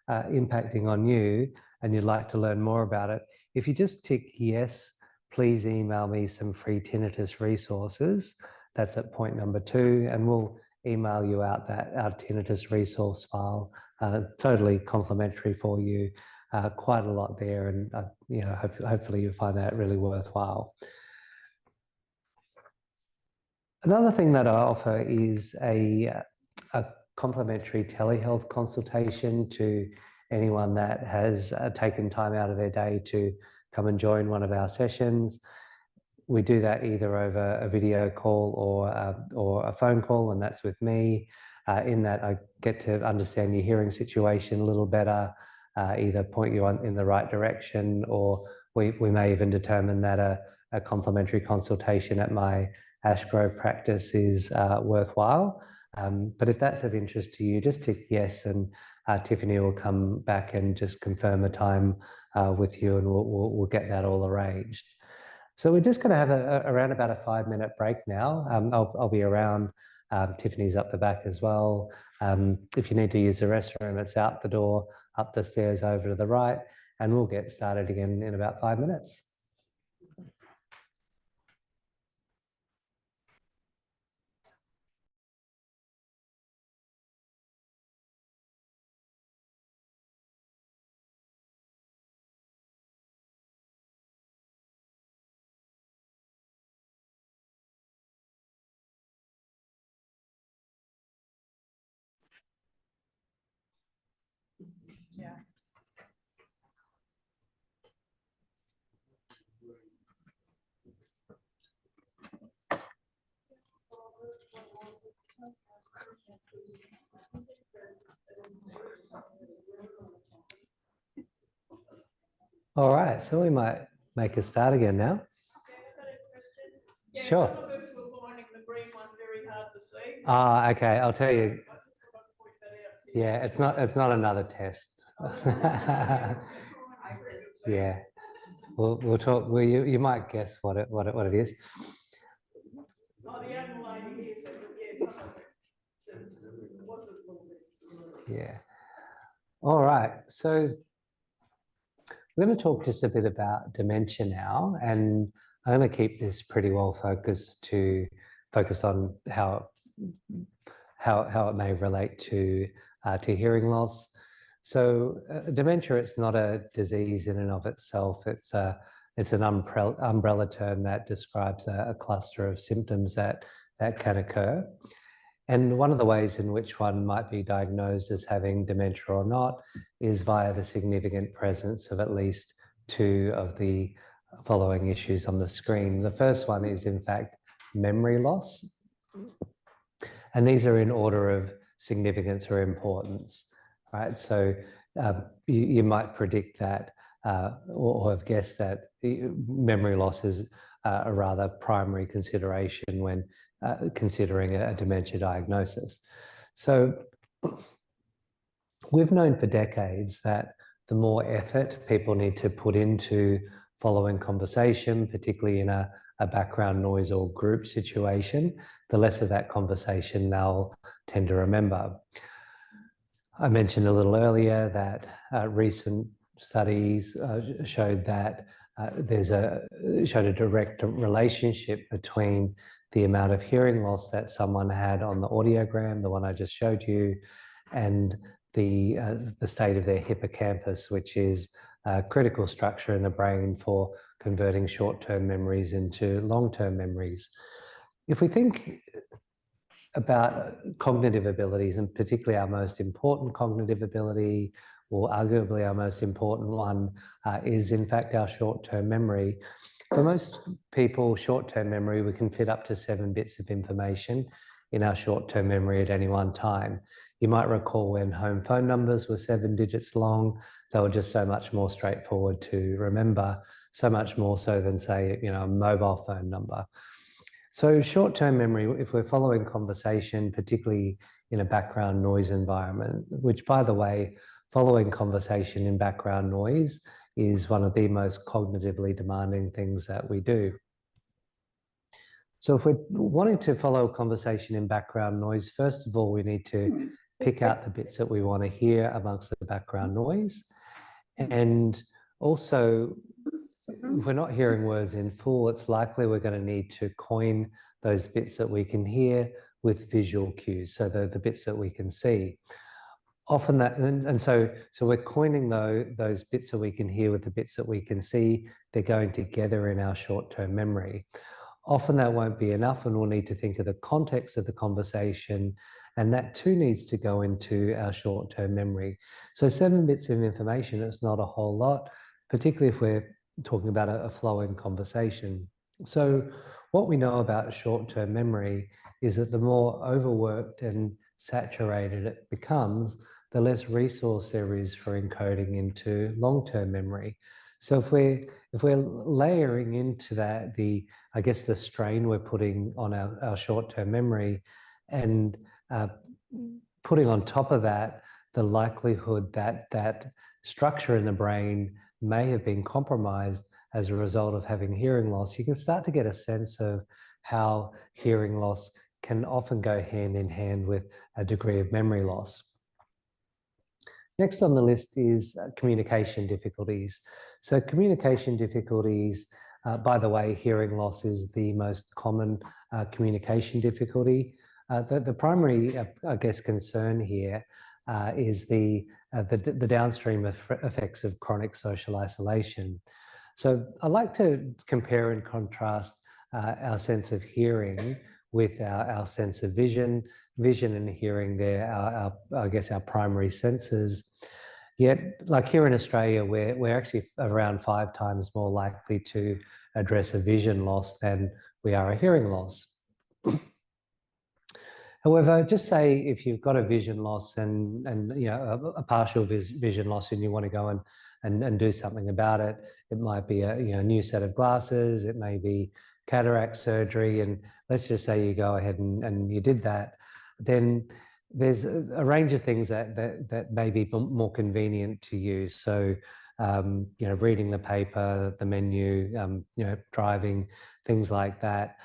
impacting on you and you'd like to learn more about it, if you just tick yes, please email me some free tinnitus resources. That's at point number 2, and we'll email you out our tinnitus resource file, totally complimentary for you. Quite a lot there, and hopefully you'll find that really worthwhile. Another thing that I offer is a complimentary telehealth consultation to anyone that has taken time out of their day to come and join one of our sessions. We do that either over a video call or a phone call, and that's with me. In that, I get to understand your hearing situation a little better, either point you in the right direction, or we may even determine that a complimentary consultation at my Ashgrove practice is worthwhile. But if that's of interest to you, just tick yes, and Tiffany will come back and just confirm a time with you, and we'll get that all arranged. So we're just going to have around about a 5-minute break now. I'll be around. Tiffany's up the back as well. If you need to use the restroom, it's out the door, up the stairs over to the right, and we'll get started again in about 5 minutes. Yeah. All right, so we might make a start again now. Yeah, Sure. some of us were finding the green one very hard to see. Ah, okay, I'll tell you. I just thought I'd point that out to you. Yeah, it's not another test. Yeah, we'll talk. Well, you might guess what it is. Oh, the young lady here said that, yeah, some of it was a little bit. Yeah. All right, so we're going to talk just a bit about dementia now, and I'm going to keep this pretty well focused on how it may relate to hearing loss. So dementia, it's not a disease in and of itself. It's an umbrella term that describes a cluster of symptoms that can occur. And one of the ways in which one might be diagnosed as having dementia or not is via the significant presence of at least 2 of the following issues on the screen. The first one is, in fact, memory loss. And these are in order of significance or importance, right? So you might predict that or have guessed that memory loss is a rather primary consideration when considering a dementia diagnosis. So we've known for decades that the more effort people need to put into following conversation, particularly in a background noise or group situation, the less of that conversation they'll tend to remember. I mentioned a little earlier that recent studies showed that showed a direct relationship between the amount of hearing loss that someone had on the audiogram, the one I just showed you, and the state of their hippocampus, which is a critical structure in the brain for converting short-term memories into long-term memories. If we think about cognitive abilities, and particularly our most important cognitive ability, or arguably our most important one, is in fact our short-term memory. For most people, short-term memory, we can fit up to 7 bits of information in our short-term memory at any one time. You might recall when home phone numbers were 7 digits long, they were just so much more straightforward to remember, so much more so than, say, a mobile phone number. So short-term memory, if we're following conversation, particularly in a background noise environment, which, by the way, following conversation in background noise is one of the most cognitively demanding things that we do. So if we're wanting to follow conversation in background noise, first of all, we need to pick out the bits that we want to hear amongst the background noise. And also, if we're not hearing words in full, it's likely we're going to need to coin those bits that we can hear with visual cues, so the bits that we can see. Often that, and so we're coining those bits that we can hear with the bits that we can see. They're going together in our short-term memory. Often that won't be enough, and we'll need to think of the context of the conversation, and that too needs to go into our short-term memory. So 7 bits of information, it's not a whole lot, particularly if we're talking about a flowing conversation. So what we know about short-term memory is that the more overworked and saturated it becomes, the less resource there is for encoding into long-term memory. So if we're layering into that the strain we're putting on our short-term memory, and putting on top of that the likelihood that that structure in the brain may have been compromised as a result of having hearing loss, you can start to get a sense of how hearing loss can often go hand in hand with a degree of memory loss. Next on the list is communication difficulties. So communication difficulties, by the way, hearing loss is the most common communication difficulty. The primary, I guess, concern here is the downstream effects of chronic social isolation. So I like to compare and contrast our sense of hearing with our sense of vision. Vision and hearing, they're I guess our primary senses. Yet, like here in Australia, we're actually around 5 times more likely to address a vision loss than we are a hearing loss. However, just say if you've got a vision loss and you know a partial vision loss and you want to go and do something about it, it might be a new set of glasses, it may be cataract surgery, and let's just say you go ahead and you did that, then there's a range of things that may be more convenient to use. So reading the paper, the menu, driving, things like that.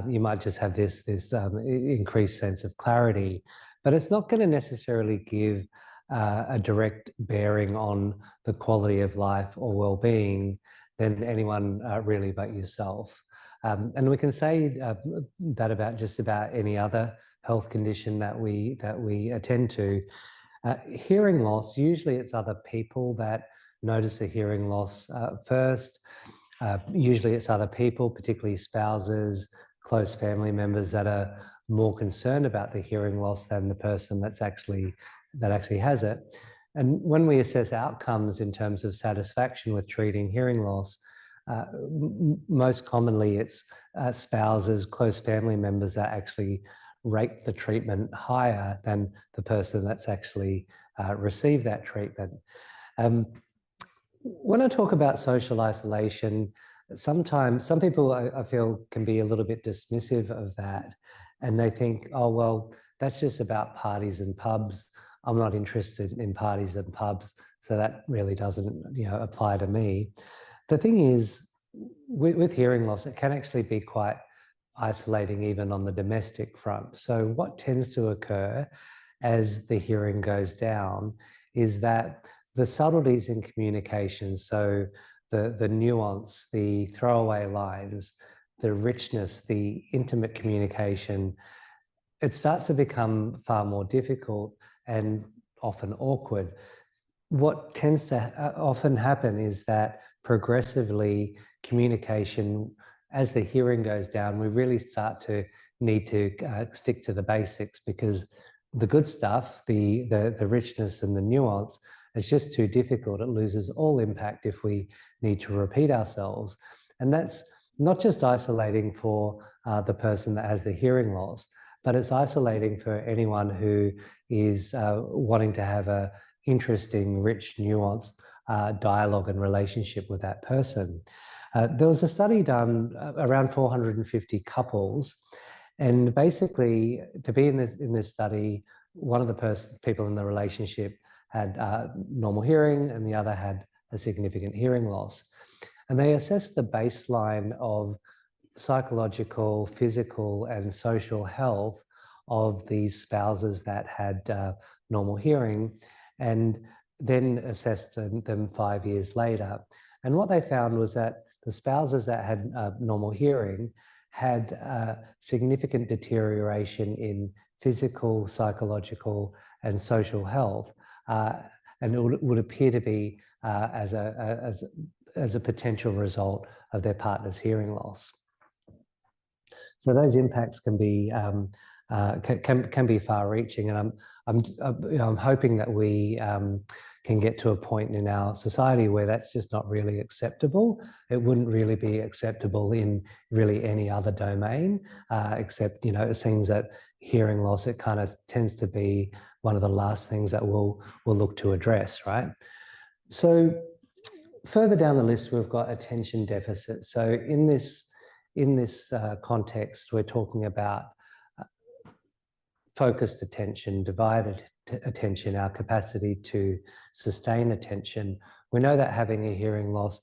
You might just have this increased sense of clarity, but it's not going to necessarily give a direct bearing on the quality of life or well-being than anyone really but yourself. And we can say that about just about any other health condition that we attend to. Hearing loss, usually it's other people that notice a hearing loss first. Usually it's other people, particularly spouses, close family members, that are more concerned about the hearing loss than the person that actually has it. And when we assess outcomes in terms of satisfaction with treating hearing loss, most commonly it's spouses, close family members that actually rate the treatment higher than the person that's actually received that treatment. When I talk about social isolation, sometimes some people I feel can be a little bit dismissive of that, and they think, oh, well, that's just about parties and pubs. I'm not interested in parties and pubs, so that really doesn't apply to me. The thing is, with hearing loss, it can actually be quite isolating even on the domestic front. So what tends to occur as the hearing goes down is that the subtleties in communication, so the nuance, the throwaway lines, the richness, the intimate communication, it starts to become far more difficult and often awkward. What tends to often happen is that progressively communication, as the hearing goes down, we really start to need to stick to the basics, because the good stuff, the richness and the nuance, it's just too difficult. It loses all impact if we need to repeat ourselves. And that's not just isolating for the person that has the hearing loss, but it's isolating for anyone who is wanting to have a interesting, rich, nuanced dialogue and relationship with that person. There was a study done around 450 couples, and basically, to be in this study, one of the people in the relationship had normal hearing and the other had a significant hearing loss. And they assessed the baseline of psychological, physical, and social health of these spouses that had normal hearing, and then assessed them 5 years later. And what they found was that the spouses that had normal hearing had significant deterioration in physical, psychological, and social health, and it would appear to be as a potential result of their partner's hearing loss. So those impacts can be far-reaching, and I'm hoping that we can get to a point in our society where that's just not really acceptable. It wouldn't really be acceptable in really any other domain, except it seems that hearing loss, it kind of tends to be one of the last things that we'll look to address, right? So further down the list, we've got attention deficit. So in this context, we're talking about focused attention, divided attention, our capacity to sustain attention. We know that having a hearing loss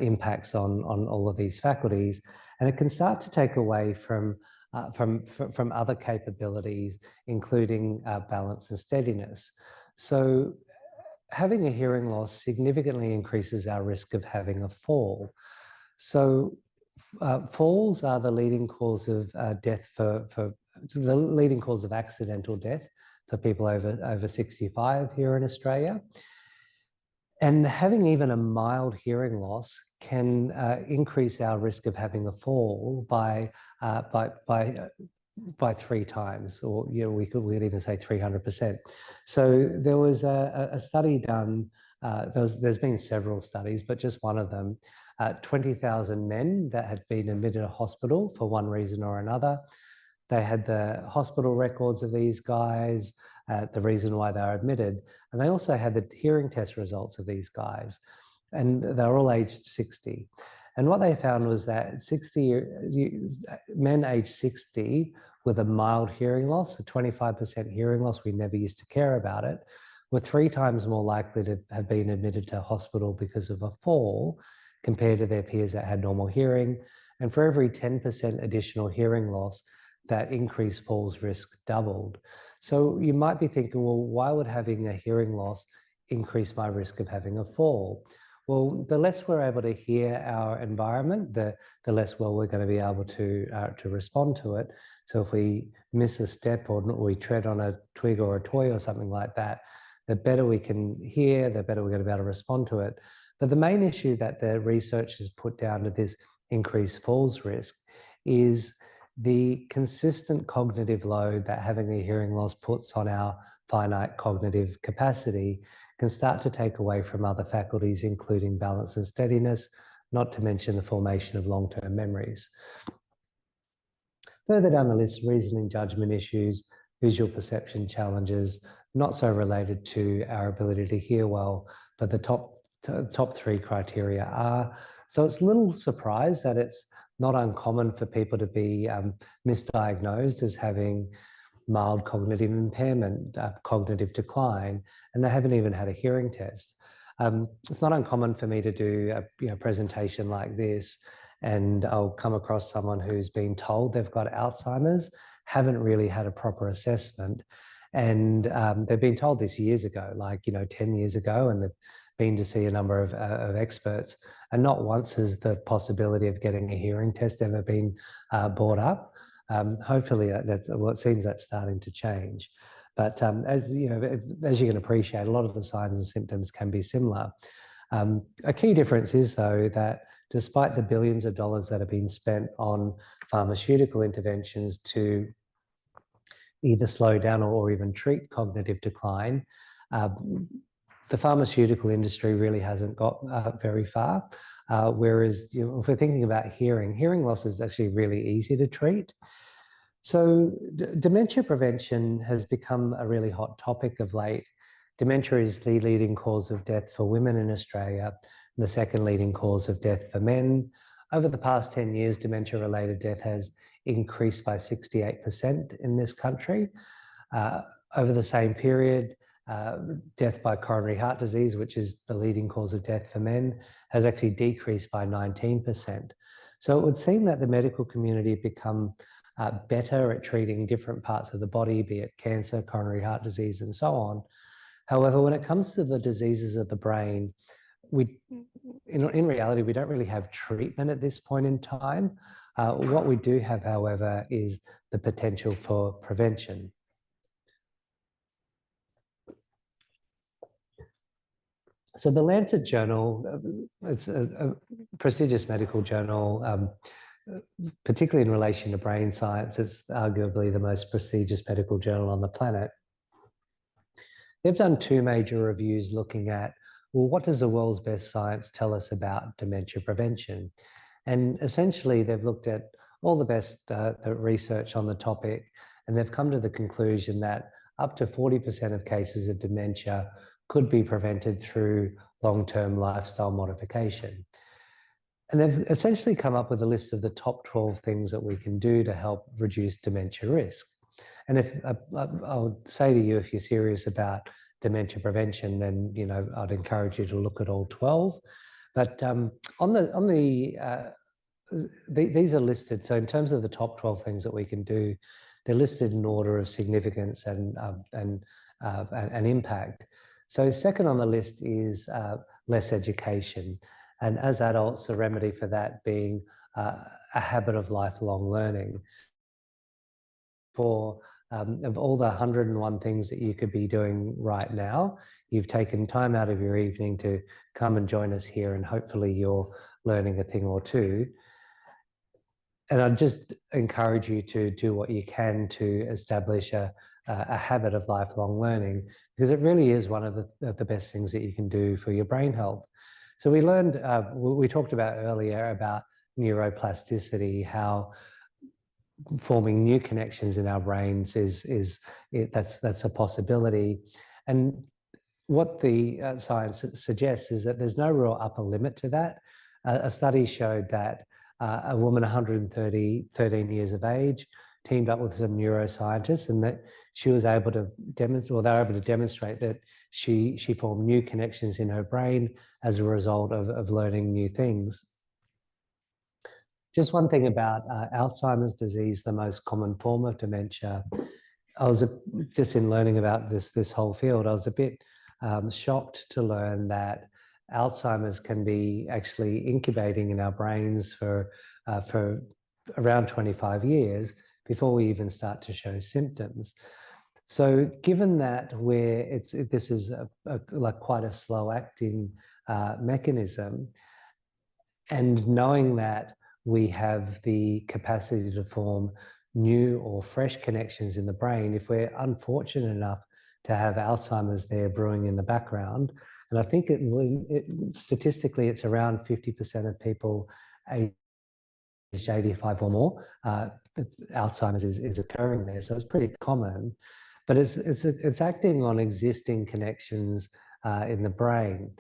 impacts on all of these faculties, and it can start to take away from other capabilities, including balance and steadiness. So having a hearing loss significantly increases our risk of having a fall. So falls are the leading cause of death for the leading cause of accidental death for people over 65 here in Australia. And having even a mild hearing loss can increase our risk of having a fall by 3 times, or we could even say 300%. So there was a study done. There's been several studies, but just one of them. 20,000 men that had been admitted to hospital for one reason or another. They had the hospital records of these guys, the reason why they were admitted, and they also had the hearing test results of these guys, and they were all aged 60. And what they found was that men aged 60 with a mild hearing loss, a 25% hearing loss, we never used to care about it, were 3 times more likely to have been admitted to hospital because of a fall compared to their peers that had normal hearing. And for every 10% additional hearing loss, that increased falls risk doubled. So you might be thinking, well, why would having a hearing loss increase my risk of having a fall? Well, the less we're able to hear our environment, the less well we're going to be able to respond to it. So if we miss a step or we tread on a twig or a toy or something like that, the better we can hear, the better we're going to be able to respond to it. But the main issue that the research has put down to this increased falls risk is the consistent cognitive load that having a hearing loss puts on our finite cognitive capacity can start to take away from other faculties, including balance and steadiness, not to mention the formation of long-term memories. Further down the list, reasoning, judgment issues, visual perception challenges, not so related to our ability to hear well, but the top 3 criteria are. So it's a little surprised that it's not uncommon for people to be misdiagnosed as having mild cognitive impairment, cognitive decline, and they haven't even had a hearing test. It's not uncommon for me to do a presentation like this, and I'll come across someone who's been told they've got Alzheimer's, haven't really had a proper assessment, and they've been told this years ago, like 10 years ago, and they've been to see a number of experts, and not once has the possibility of getting a hearing test ever been brought up. Hopefully, it seems that's starting to change. But as you can appreciate, a lot of the signs and symptoms can be similar. A key difference is, though, that despite the billions of dollars that have been spent on pharmaceutical interventions to either slow down or even treat cognitive decline, the pharmaceutical industry really hasn't got very far. Whereas if we're thinking about hearing loss is actually really easy to treat. So dementia prevention has become a really hot topic of late. Dementia is the leading cause of death for women in Australia, and the second leading cause of death for men. Over the past 10 years, dementia-related death has increased by 68% in this country. Over the same period, death by coronary heart disease, which is the leading cause of death for men, has actually decreased by 19%. So it would seem that the medical community have become better at treating different parts of the body, be it cancer, coronary heart disease, and so on. However, when it comes to the diseases of the brain, in reality, we don't really have treatment at this point in time. What we do have, however, is the potential for prevention. So the Lancet Journal, it's a prestigious medical journal, particularly in relation to brain science. It's arguably the most prestigious medical journal on the planet. They've done 2 major reviews looking at, well, what does the world's best science tell us about dementia prevention? And essentially, they've looked at all the best research on the topic, and they've come to the conclusion that up to 40% of cases of dementia could be prevented through long-term lifestyle modification. And they've essentially come up with a list of the top 12 things that we can do to help reduce dementia risk. And if I would say to you, if you're serious about dementia prevention, then I'd encourage you to look at all 12. But these are listed. So in terms of the top 12 things that we can do, they're listed in order of significance and impact. So second on the list is less education. And as adults, the remedy for that being a habit of lifelong learning. Of all the 101 things that you could be doing right now, you've taken time out of your evening to come and join us here, and hopefully you're learning a thing or two. And I'd just encourage you to do what you can to establish a habit of lifelong learning, because it really is one of the best things that you can do for your brain health. So we learned, we talked about earlier about neuroplasticity, how forming new connections in our brains that's a possibility. And what the science suggests is that there's no real upper limit to that. A study showed that a woman 13 years of age teamed up with some neuroscientists, and that she was able to demonstrate, or they were able to demonstrate that she formed new connections in her brain as a result of learning new things. Just one thing about Alzheimer's disease, the most common form of dementia. I was just in learning about this whole field, I was a bit shocked to learn that Alzheimer's can be actually incubating in our brains for around 25 years before we even start to show symptoms. So given that this is like quite a slow acting mechanism, and knowing that we have the capacity to form new or fresh connections in the brain, if we're unfortunate enough to have Alzheimer's there brewing in the background, and I think statistically it's around 50% of people aged 85 or more, Alzheimer's is occurring there, so it's pretty common. But it's acting on existing connections in the brain.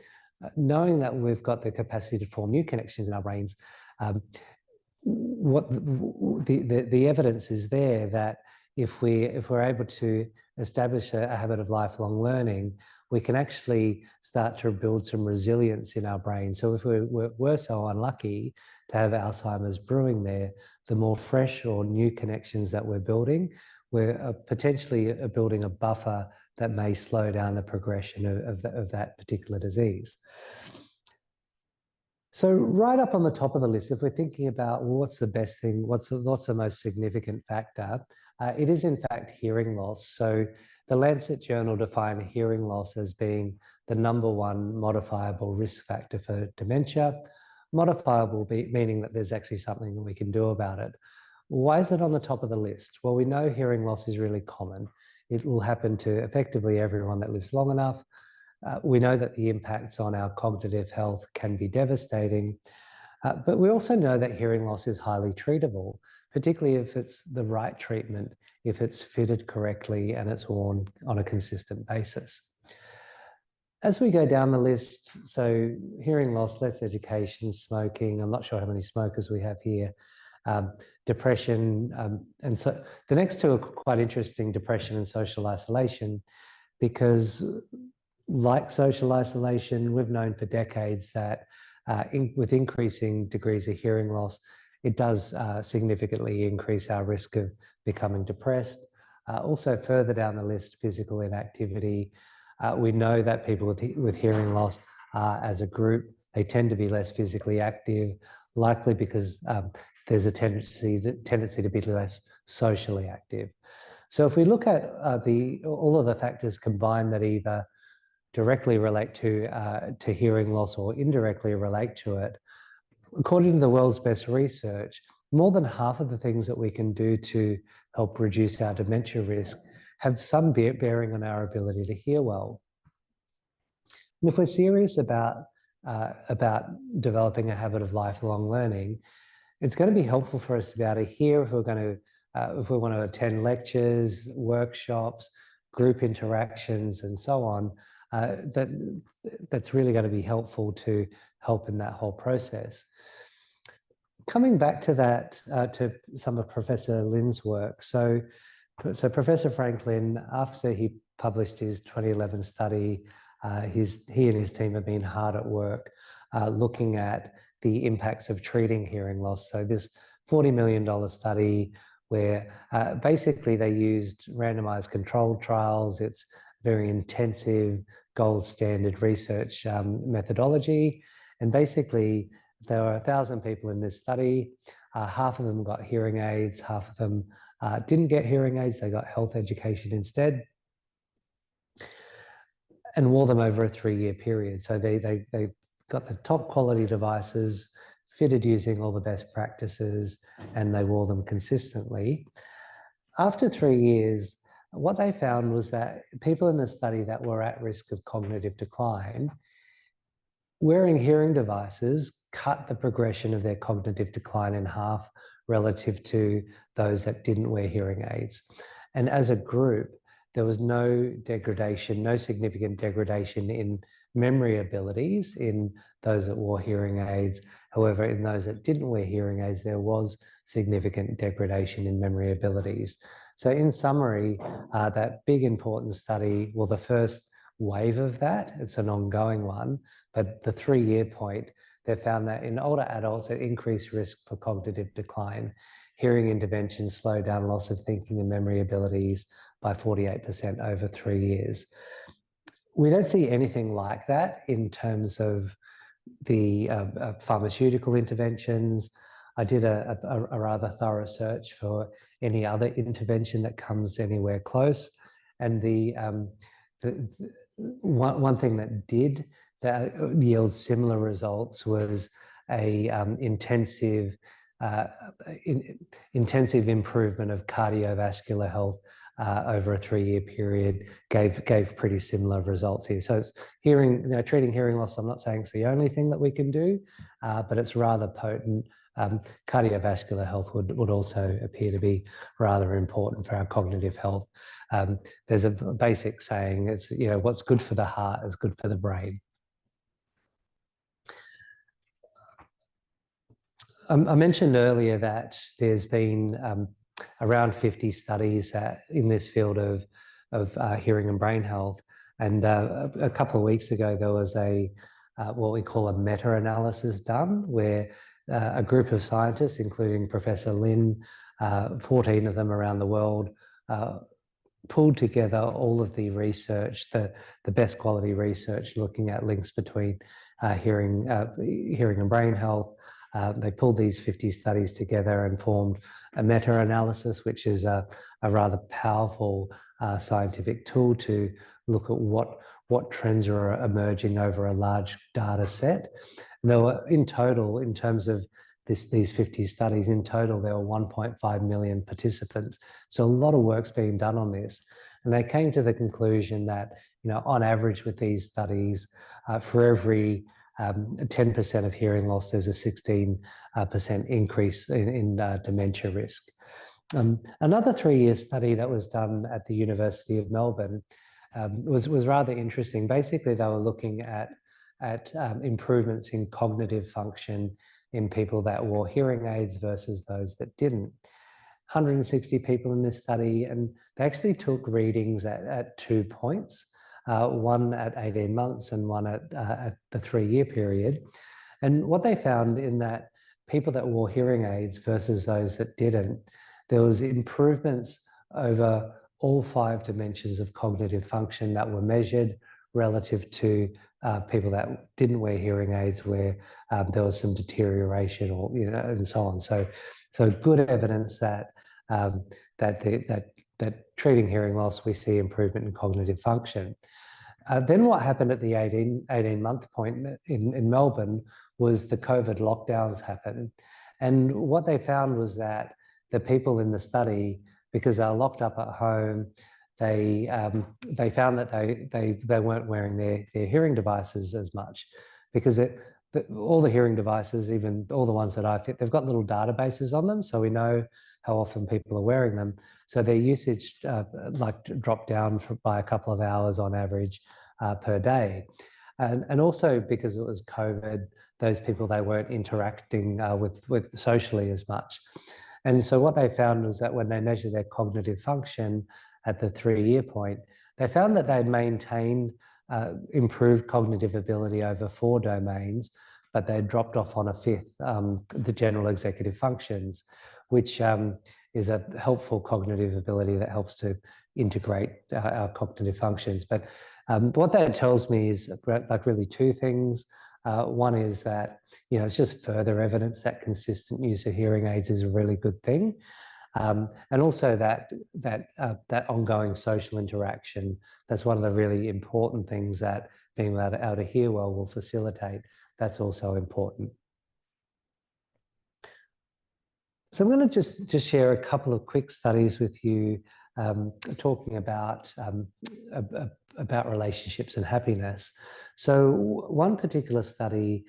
Knowing that we've got the capacity to form new connections in our brains, what the evidence is there that if we're able to establish a habit of lifelong learning, we can actually start to build some resilience in our brain. So if we're so unlucky to have Alzheimer's brewing there, the more fresh or new connections that we're building, we're potentially building a buffer that may slow down the progression of that particular disease. So right up on the top of the list, if we're thinking about what's the best thing, what's the most significant factor, it is in fact hearing loss. So the Lancet Journal defined hearing loss as being the #1 modifiable risk factor for dementia. Modifiable meaning that there's actually something that we can do about it. Why is it on the top of the list? Well, we know hearing loss is really common. It will happen to effectively everyone that lives long enough. We know that the impacts on our cognitive health can be devastating, but we also know that hearing loss is highly treatable, particularly if it's the right treatment, if it's fitted correctly and it's worn on a consistent basis. As we go down the list, so hearing loss, less education, smoking, I'm not sure how many smokers we have here, depression, and so the next two are quite interesting, depression and social isolation, because like social isolation, we've known for decades that with increasing degrees of hearing loss, it does significantly increase our risk of becoming depressed. Also further down the list, physical inactivity. We know that people with hearing loss as a group, they tend to be less physically active, likely because there's a tendency to be less socially active. So if we look at all of the factors combined that either directly relate to hearing loss or indirectly relate to it, according to the world's best research, more than half of the things that we can do to help reduce our dementia risk have some bearing on our ability to hear well. And if we're serious about developing a habit of lifelong learning, it's going to be helpful for us to be able to hear if we want to attend lectures, workshops, group interactions, and so on. That's really going to be helpful to help in that whole process. Coming back to that, to some of Professor Lin's work, so So Professor Franklin, after he published his 2011 study, he and his team have been hard at work looking at the impacts of treating hearing loss. So this $40 million study where basically they used randomized controlled trials. It's very intensive, gold standard research methodology. And basically there were 1,000 people in this study. Half of them got hearing aids, half of them didn't get hearing aids, they got health education instead, and wore them over a 3-year period. So they got the top quality devices, fitted using all the best practices, and they wore them consistently. After 3 years, what they found was that people in the study that were at risk of cognitive decline, wearing hearing devices cut the progression of their cognitive decline in half relative to those that didn't wear hearing aids. And as a group, there was no degradation, no significant degradation in memory abilities in those that wore hearing aids. However, in those that didn't wear hearing aids, there was significant degradation in memory abilities. So in summary, that big important study, well, the first wave of that, it's an ongoing one, but the 3-year point, they found that in older adults at increased risk for cognitive decline, hearing interventions slow down loss of thinking and memory abilities by 48% over 3 years. We don't see anything like that in terms of the pharmaceutical interventions. I did a rather thorough search for any other intervention that comes anywhere close. And the one thing that did that yield similar results was a intensive improvement of cardiovascular health over a 3-year period, gave pretty similar results here. So it's treating hearing loss, I'm not saying it's the only thing that we can do, but it's rather potent. Cardiovascular health would also appear to be rather important for our cognitive health. There's a basic saying, it's, what's good for the heart is good for the brain. I mentioned earlier that there's been around 50 studies in this field of hearing and brain health. And a couple of weeks ago, there was what we call a meta-analysis done, where a group of scientists, including Professor Lin, 14 of them around the world, pulled together all of the research, the best quality research looking at links between hearing and brain health. They pulled these 50 studies together and formed a meta-analysis, which is a rather powerful scientific tool to look at what trends are emerging over a large data set. And there were, in total, in terms of these 50 studies, in total, there were 1.5 million participants. So a lot of work's being done on this. And they came to the conclusion that, on average with these studies, for every 10% of hearing loss, there's a 16% increase in dementia risk. Another 3-year study that was done at the University of Melbourne was rather interesting. Basically, they were looking at improvements in cognitive function in people that wore hearing aids versus those that didn't. 160 people in this study, and they actually took readings at 2 points. One at 18 months and one at the 3-year period. And what they found in that people that wore hearing aids versus those that didn't, there was improvements over all 5 dimensions of cognitive function that were measured relative to people that didn't wear hearing aids, where there was some deterioration or and so on. So good evidence that treating hearing loss, we see improvement in cognitive function. Then what happened at the 18-month point in Melbourne was the COVID lockdowns happened. And what they found was that the people in the study, because they were locked up at home, they found that they weren't wearing their hearing devices as much, because all the hearing devices, even all the ones that I fit, they've got little databases on them, so we know how often people are wearing them. So their usage dropped down by a couple of hours on average per day. And also because it was COVID, those people, they weren't interacting with socially as much. And so what they found was that when they measured their cognitive function at the 3-year point, they found that they'd maintained improved cognitive ability over 4 domains, but they dropped off on a 5th, the general executive functions, which is a helpful cognitive ability that helps to integrate our cognitive functions. But what that tells me is like really 2 things. One is that, you know, it's just further evidence that consistent use of hearing aids is a really good thing. And also that ongoing social interaction, that's one of the really important things that being able to hear well will facilitate. That's also important. So I'm going to just share a couple of quick studies with you, talking about relationships and happiness. So one particular study,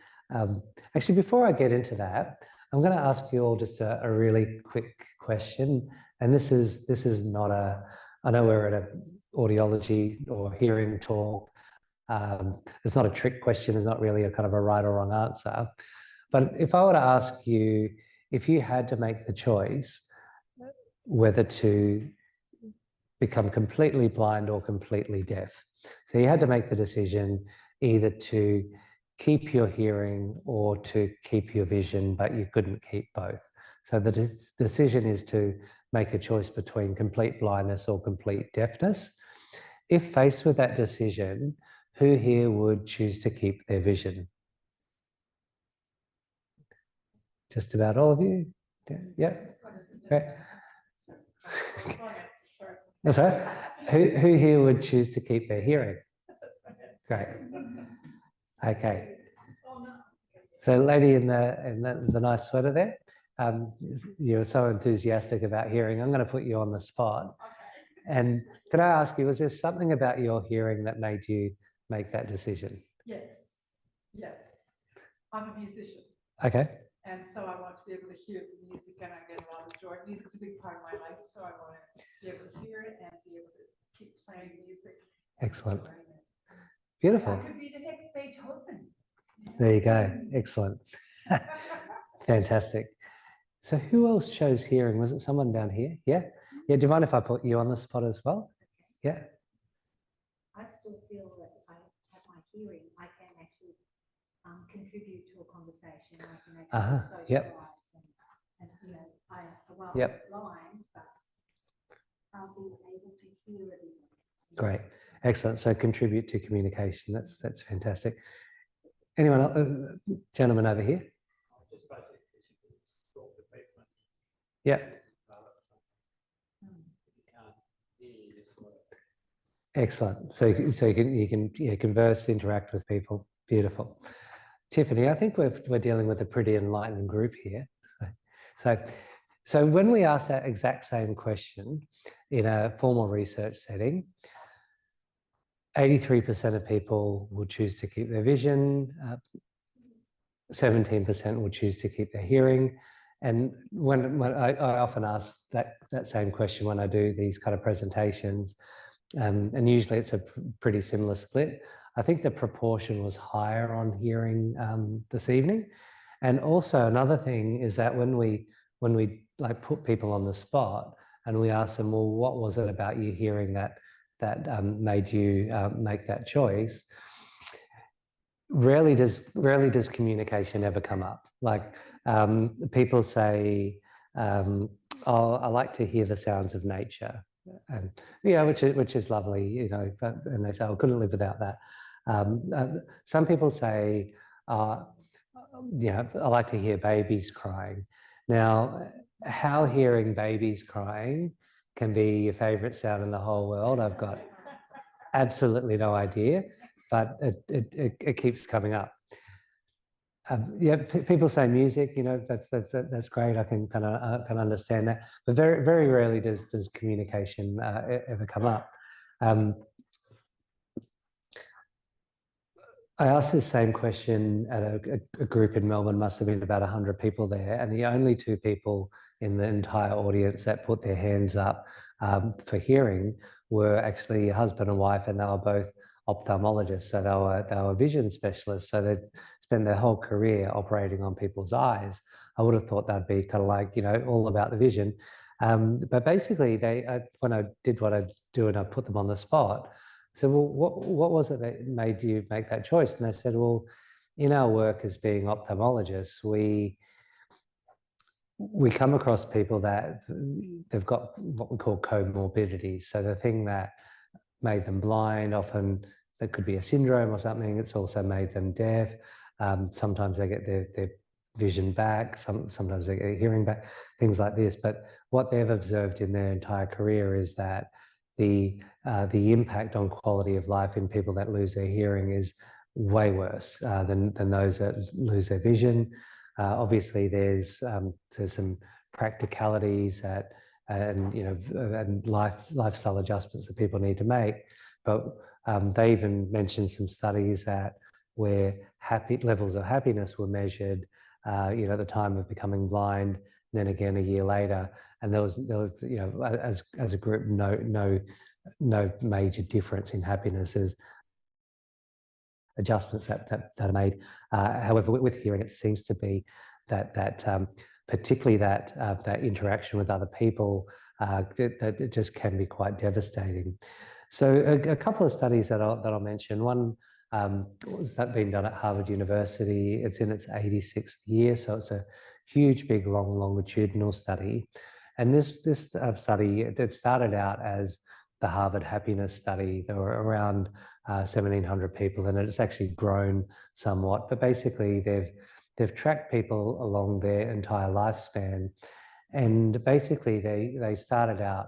actually before I get into that, I'm going to ask you all just a really quick question. And this is not a, I know we're at an audiology or hearing talk. It's not a trick question. It's not really a kind of a right or wrong answer. But if I were to ask you, if you had to make the choice whether to become completely blind or completely deaf, so you had to make the decision either to keep your hearing or to keep your vision, but you couldn't keep both. So the decision is to make a choice between complete blindness or complete deafness. If faced with that decision, who here would choose to keep their vision? Just about all of you? Yeah. Great. That's right. Who here would choose to keep their hearing? Great. Okay. So, lady in the nice sweater there, you're so enthusiastic about hearing. I'm going to put you on the spot. And could I ask you, was there something about your hearing that made you make that decision? Yes. I'm a musician. Okay. And so I want to be able to hear the music, and I get a lot of joy. Music's a big part of my life, so I want to be able to hear it and be able to keep playing music. Excellent. Beautiful. I could be the next Beethoven. There you go. Excellent. Fantastic. So who else chose hearing? Was it someone down here? Yeah? Yeah, do you mind if I put you on the spot as well? Yeah. I still feel that if I have my hearing, I can actually contribute to a conversation. I can actually socialise and you know, I'm blind, but I'll be able to hear everything. Great. Excellent. So contribute to communication. That's fantastic. Anyone else? Gentleman over here? Just basically talk to people. Yeah. Excellent. So you can converse, interact with people. Beautiful. Tiffany, I think we're dealing with a pretty enlightened group here. So when we ask that exact same question in a formal research setting, 83% of people will choose to keep their vision, 17% will choose to keep their hearing. And when I often ask that same question when I do these kind of presentations, and usually it's a pretty similar split. I think the proportion was higher on hearing this evening. And also another thing is that when we like put people on the spot and we ask them, well, what was it about you hearing that made you make that choice? Rarely does communication ever come up. Like people say, oh, I like to hear the sounds of nature, and which is lovely, you know. And they say, oh, I couldn't live without that. Some people say, I like to hear babies crying. Now, how hearing babies crying can be your favourite sound in the whole world, I've got absolutely no idea, but it keeps coming up. People say music, you know, that's great. I can kind of understand that, but very, very rarely does communication ever come up. I asked this same question at a group in Melbourne, must have been about 100 people there, and the only 2 people in the entire audience that put their hands up for hearing were actually a husband and wife, and they were both ophthalmologists, so they were vision specialists. So they spent their whole career operating on people's eyes. I would have thought that'd be kind of like, all about the vision. But basically, when I did what I do and I put them on the spot, I said, well, what was it that made you make that choice? And they said, well, in our work as being ophthalmologists, we come across people that they've got what we call comorbidities. So the thing that made them blind, often that could be a syndrome or something. It's also made them deaf. Sometimes they get their vision back. Sometimes they get hearing back, things like this. But what they've observed in their entire career is that the impact on quality of life in people that lose their hearing is way worse than those that lose their vision. Obviously, there's some practicalities and lifestyle adjustments that people need to make. But they even mentioned some studies that where levels of happiness were measured, at the time of becoming blind, then again a year later, and there was as a group no major difference in happiness as adjustments that are made. However, with hearing, it seems to be that particularly that interaction with other people, that it just can be quite devastating. So a couple of studies that I'll mention. One was that being done at Harvard University. It's in its 86th year, so it's a huge, big, long longitudinal study. And this study, it started out as the Harvard Happiness Study. There were around 1,700 people, and it's actually grown somewhat. But basically, they've tracked people along their entire lifespan, and basically they started out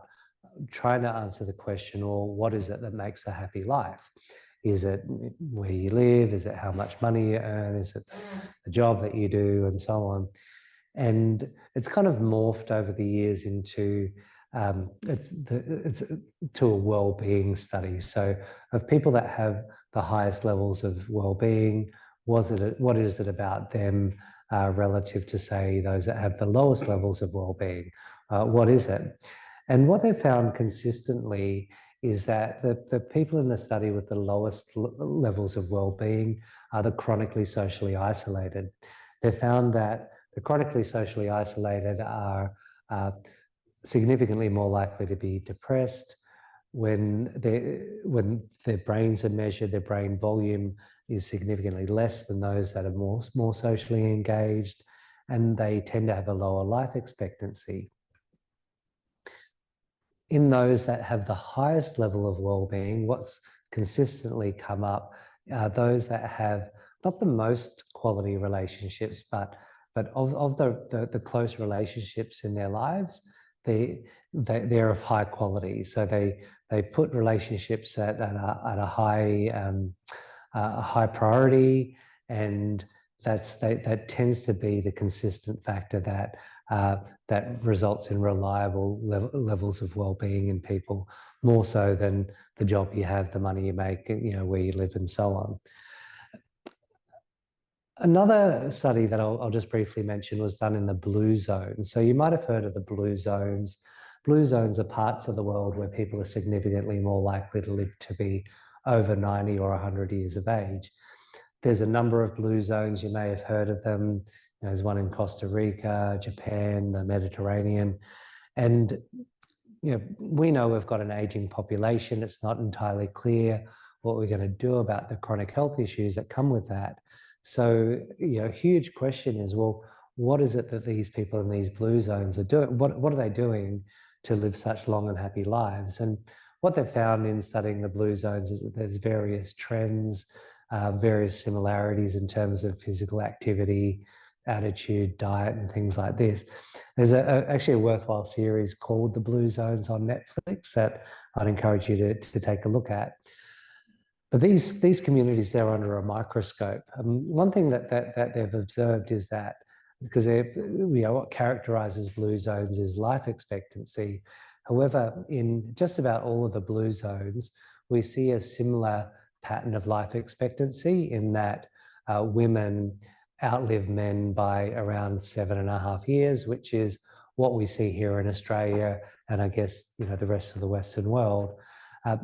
trying to answer the question, well, what is it that makes a happy life? Is it where you live? Is it how much money you earn? Is it the job that you do, and so on? And it's kind of morphed over the years into it's to a well-being study. So of people that have the highest levels of well-being, what is it about them relative to, say, those that have the lowest levels of well-being? What is it? And what they found consistently is that the people in the study with the lowest levels of well-being are the chronically socially isolated. They found that the chronically socially isolated are significantly more likely to be depressed. When their brains are measured, their brain volume is significantly less than those that are more socially engaged, and they tend to have a lower life expectancy. In those that have the highest level of well-being, what's consistently come up are those that have not the most quality relationships, but of the close relationships in their lives, they're of high quality. So they put relationships at a high priority, and that tends to be the consistent factor that results in reliable levels of well-being in people, more so than the job you have, the money you make, where you live, and so on. Another study that I'll just briefly mention was done in the blue zone. So you might have heard of the blue zones. Blue zones are parts of the world where people are significantly more likely to live to be over 90 or 100 years of age. There's a number of blue zones. You may have heard of them. There's one in Costa Rica, Japan, the Mediterranean. And we know we've got an aging population. It's not entirely clear what we're going to do about the chronic health issues that come with that. So, a huge question is, well, what is it that these people in these blue zones are doing? What are they doing to live such long and happy lives? And what they've found in studying the blue zones is that there's various trends, various similarities in terms of physical activity, attitude, diet, and things like this. There's actually a worthwhile series called The Blue Zones on Netflix that I'd encourage you to take a look at. But these communities, they're under a microscope. One thing that they've observed is that, because what characterizes blue zones is life expectancy. However, in just about all of the blue zones, we see a similar pattern of life expectancy in that women outlive men by around 7.5 years, which is what we see here in Australia and I guess the rest of the Western world.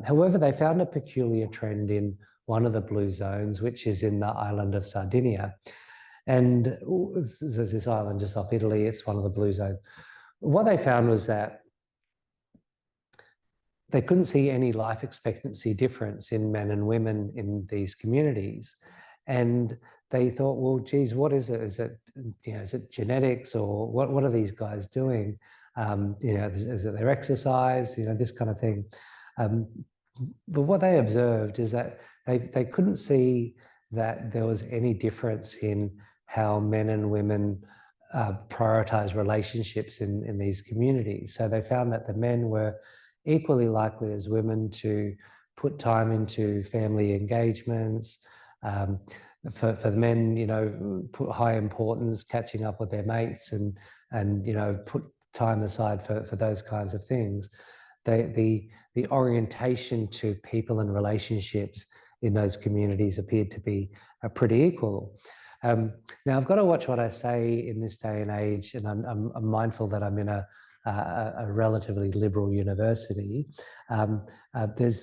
However, they found a peculiar trend in one of the blue zones, which is in the island of Sardinia. And there's this island just off Italy, it's one of the blue zones. What they found was that they couldn't see any life expectancy difference in men and women in these communities. And they thought, well, geez, what is it? Is it, is it genetics, or what are these guys doing? Is it their exercise, this kind of thing. But what they observed is that they couldn't see that there was any difference in how men and women prioritize relationships in these communities. So they found that the men were equally likely as women to put time into family engagements. For the men, put high importance catching up with their mates and put time aside for those kinds of things. The orientation to people and relationships in those communities appeared to be pretty equal. Now I've got to watch what I say in this day and age, and I'm mindful that I'm in a relatively liberal university. There's,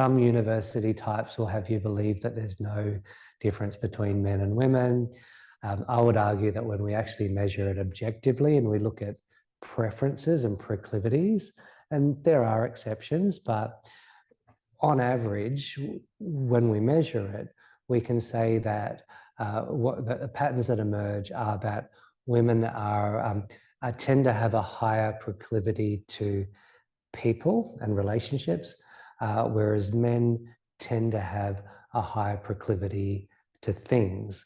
some university types will have you believe that there's no difference between men and women. I would argue that when we actually measure it objectively and we look at preferences and proclivities, and there are exceptions, but on average, when we measure it, we can say that the patterns that emerge are that women tend to have a higher proclivity to people and relationships, whereas men tend to have a higher proclivity to things.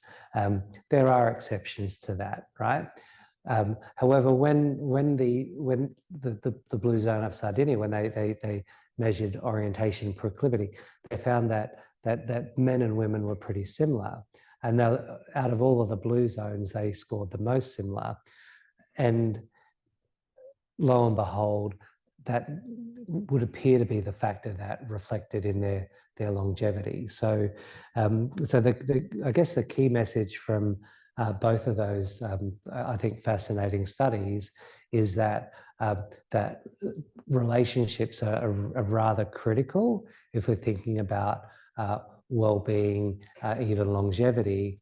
There are exceptions to that, right? However, when the blue zone of Sardinia, when they measured orientation proclivity, they found that men and women were pretty similar. And out of all of the blue zones, they scored the most similar. And lo and behold, that would appear to be the factor that reflected in their longevity. So, I guess the key message from both of those, I think, fascinating studies is that that relationships are rather critical if we're thinking about well-being, even longevity.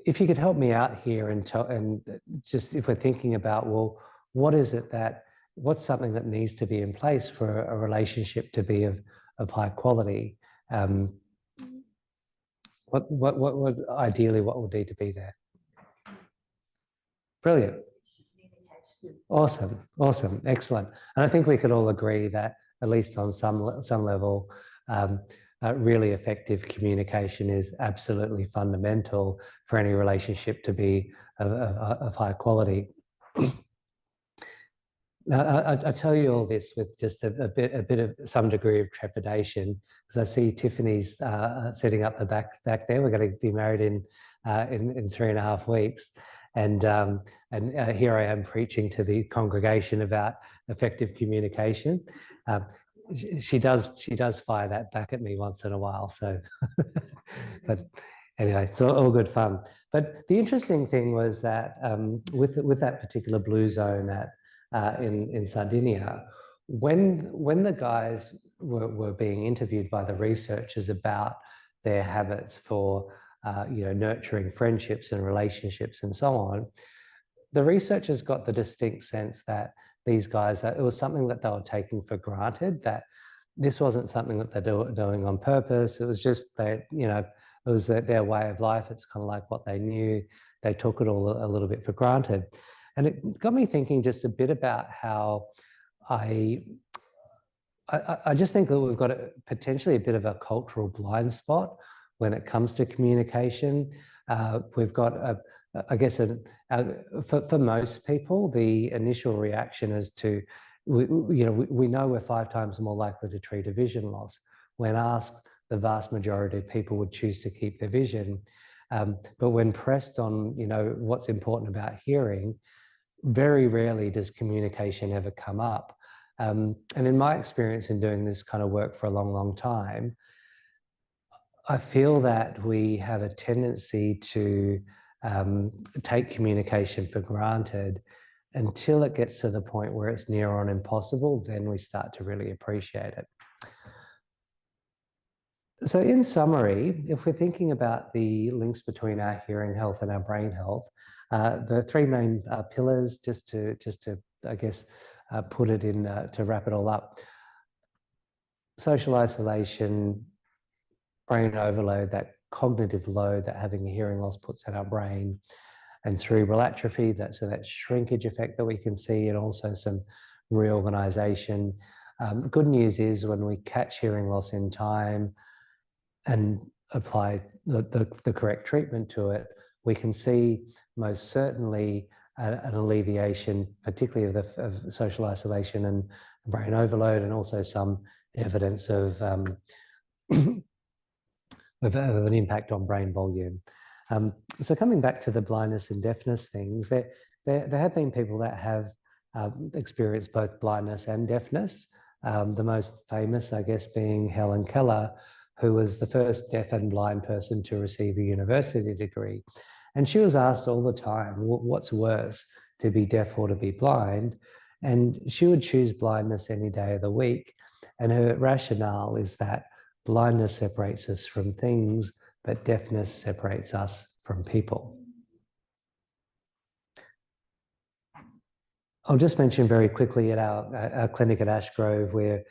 If you could help me out here and just if we're thinking about, well, what's something that needs to be in place for a relationship to be of high quality? What was ideally what would need to be there? Brilliant. Awesome, excellent. And I think we could all agree that at least on some level, really effective communication is absolutely fundamental for any relationship to be of high quality. Now, I tell you all this with just a bit of some degree of trepidation, because I see Tiffany's setting up the back there. We're going to be married in 3.5 weeks, and here I am preaching to the congregation about effective communication. She does fire that back at me once in a while. So, but anyway, it's all good fun. But the interesting thing was that with that particular blue zone in Sardinia, when the guys were being interviewed by the researchers about their habits for nurturing friendships and relationships and so on, the researchers got the distinct sense that these guys, it was something that they were taking for granted, that this wasn't something that they're doing on purpose. It was just it was their way of life. It's kind of like what they knew. They took it all a little bit for granted. And it got me thinking just a bit about how I just think that we've got potentially a bit of a cultural blind spot when it comes to communication. We've got, for most people, the initial reaction is to, we know we're 5 times more likely to treat a vision loss. When asked, the vast majority of people would choose to keep their vision. But when pressed on, what's important about hearing, very rarely does communication ever come up. And in my experience in doing this kind of work for a long, long time, I feel that we have a tendency to take communication for granted until it gets to the point where it's near on impossible. Then we start to really appreciate it. So in summary, if we're thinking about the links between our hearing health and our brain health, the three main pillars, just to I guess put it in to wrap it all up: social isolation, brain overload, that cognitive load that having a hearing loss puts in our brain, and cerebral atrophy, that shrinkage effect that we can see, and also some reorganization. Good news is when we catch hearing loss in time and apply the correct treatment to it, we can see most certainly an alleviation, particularly of social isolation and brain overload, and also some evidence of an impact on brain volume. So coming back to the blindness and deafness things, there have been people that have experienced both blindness and deafness. The most famous, I guess, being Helen Keller, who was the first deaf and blind person to receive a university degree. And she was asked all the time, what's worse, to be deaf or to be blind? And she would choose blindness any day of the week. And her rationale is that blindness separates us from things, but deafness separates us from people. I'll just mention very quickly at our clinic at Ashgrove, where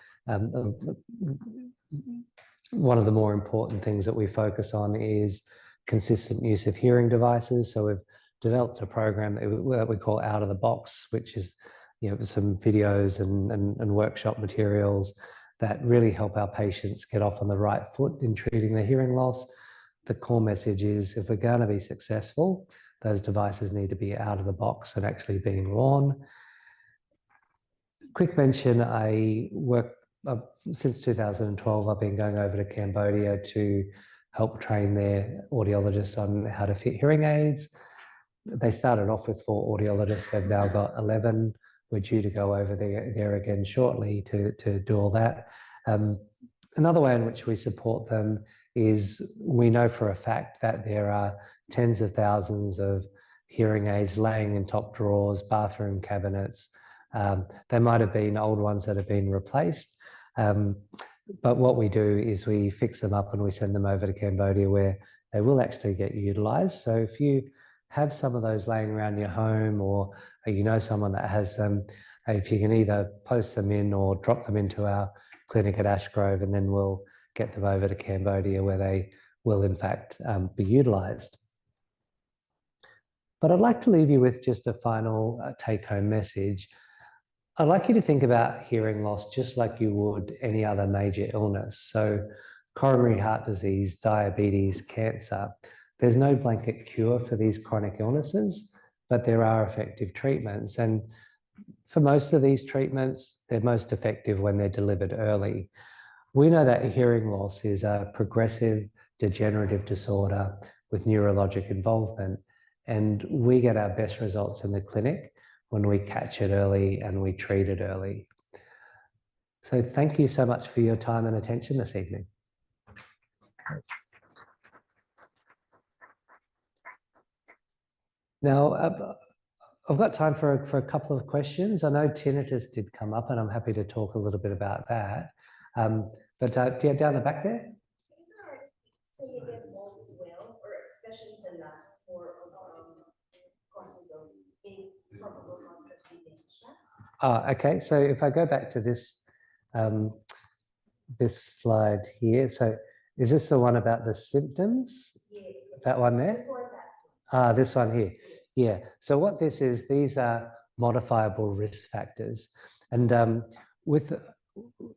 one of the more important things that we focus on is consistent use of hearing devices. So we've developed a program that we call Out of the Box, which is some videos and workshop materials that really help our patients get off on the right foot in treating their hearing loss. The core message is, if we're going to be successful, those devices need to be out of the box and actually being worn. Quick mention, I work since 2012, I've been going over to Cambodia to help train their audiologists on how to fit hearing aids. They started off with 4 audiologists, they've now got 11. We're due to go over there again shortly to do all that. Another way in which we support them is, we know for a fact that there are tens of thousands of hearing aids laying in top drawers, bathroom cabinets. They might have been old ones that have been replaced. But what we do is we fix them up and we send them over to Cambodia, where they will actually get utilised. So if you have some of those laying around your home, or you know someone that has them, if you can either post them in or drop them into our clinic at Ashgrove, and then we'll get them over to Cambodia, where they will in fact be utilised. But I'd like to leave you with just a final take-home message. I'd like you to think about hearing loss just like you would any other major illness. So coronary heart disease, diabetes, cancer. There's no blanket cure for these chronic illnesses, but there are effective treatments. And for most of these treatments, they're most effective when they're delivered early. We know that hearing loss is a progressive degenerative disorder with neurologic involvement, and we get our best results in the clinic when we catch it early and we treat it early. So thank you so much for your time and attention this evening. Now, I've got time for a couple of questions. I know tinnitus did come up, and I'm happy to talk a little bit about that. But yeah, down the back there? So you get along well, or especially the last 4 causes of big probable causes of dementia. Okay, so if I go back to this this slide here, so is this the one about the symptoms? Yeah. That one there? This one here. Yeah. So what this is, these are modifiable risk factors, and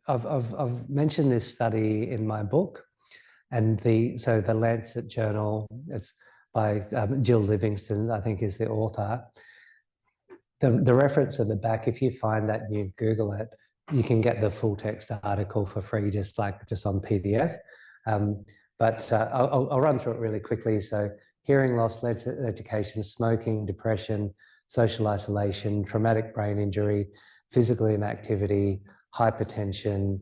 I've mentioned this study in my book, and the Lancet journal. It's by Jill Livingston, I think, is the author. The reference at the back, if you find that and you Google it, you can get the full text article for free, just on PDF. But I'll run through it really quickly. So hearing loss, lead to education, smoking, depression, social isolation, traumatic brain injury, physical inactivity, hypertension,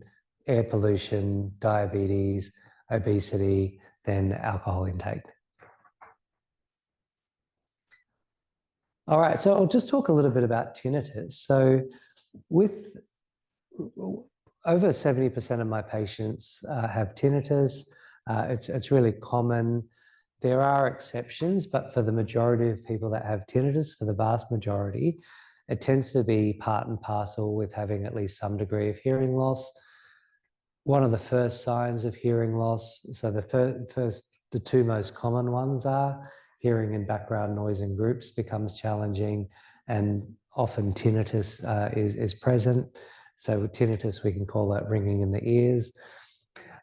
air pollution, diabetes, obesity, then alcohol intake. All right, so I'll just talk a little bit about tinnitus. So over 70% of my patients have tinnitus. It's really common. There are exceptions, but for the majority of people that have tinnitus, for the vast majority, it tends to be part and parcel with having at least some degree of hearing loss. One of the first signs of hearing loss, so the two most common ones are hearing in background noise in groups becomes challenging, and often tinnitus is present. So with tinnitus, we can call that ringing in the ears.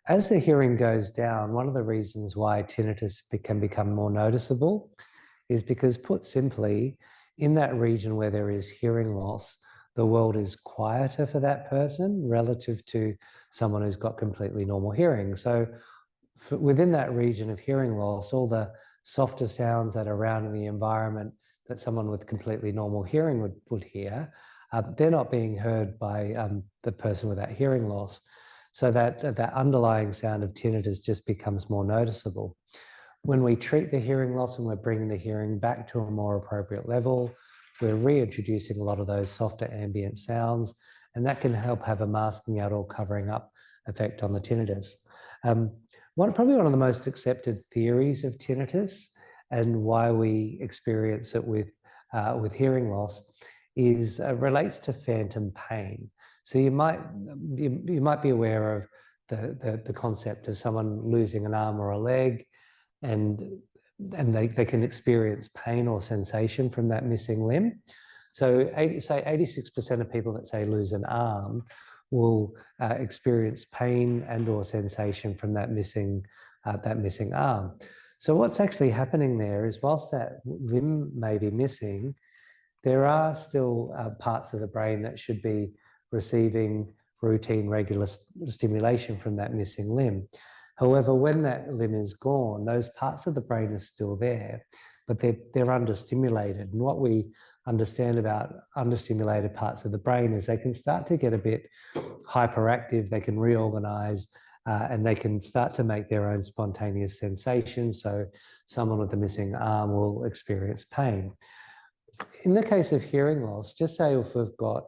As the hearing goes down, one of the reasons why tinnitus can become more noticeable is because, put simply, in that region where there is hearing loss, the world is quieter for that person relative to someone who's got completely normal hearing. So within that region of hearing loss, all the softer sounds that are around in the environment that someone with completely normal hearing would hear, they're not being heard by the person with that hearing loss. So that underlying sound of tinnitus just becomes more noticeable. When we treat the hearing loss and we're bringing the hearing back to a more appropriate level, we're reintroducing a lot of those softer ambient sounds, and that can help have a masking out or covering up effect on the tinnitus. Probably one of the most accepted theories of tinnitus and why we experience it with hearing loss is relates to phantom pain. So you might be aware of the concept of someone losing an arm or a leg, and they can experience pain or sensation from that missing limb. So 86% of people that say lose an arm will experience pain and or sensation from that missing arm. So what's actually happening there is, whilst that limb may be missing, there are still parts of the brain that should be receiving routine, regular stimulation from that missing limb. However, when that limb is gone, those parts of the brain are still there, but they're understimulated. And what we understand about understimulated parts of the brain is they can start to get a bit hyperactive, they can reorganize, and they can start to make their own spontaneous sensations. So someone with a missing arm will experience pain. In the case of hearing loss, just say if we've got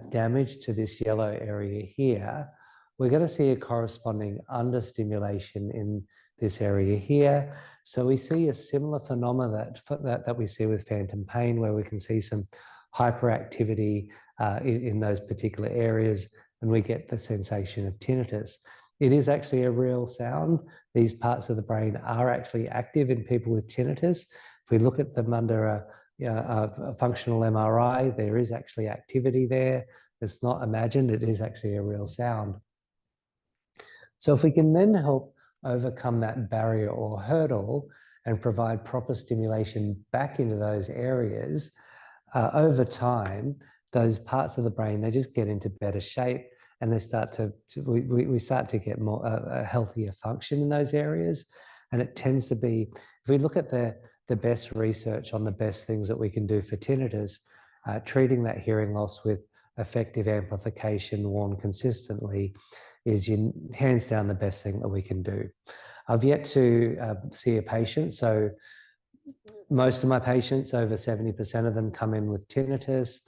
damage to this yellow area here, we're going to see a corresponding understimulation in this area here. So we see a similar phenomena that we see with phantom pain, where we can see some hyperactivity in those particular areas, and we get the sensation of tinnitus. It is actually a real sound. These parts of the brain are actually active in people with tinnitus. If we look at them under a functional MRI, there is actually activity there. It's not imagined, it is actually a real sound. So if we can then help overcome that barrier or hurdle and provide proper stimulation back into those areas, over time, those parts of the brain, they just get into better shape, and they start we start to get more a healthier function in those areas. And it tends to be, if we look at the best research on the best things that we can do for tinnitus, treating that hearing loss with effective amplification worn consistently is hands down the best thing that we can do. I've yet to see a patient, so most of my patients, over 70% of them, come in with tinnitus.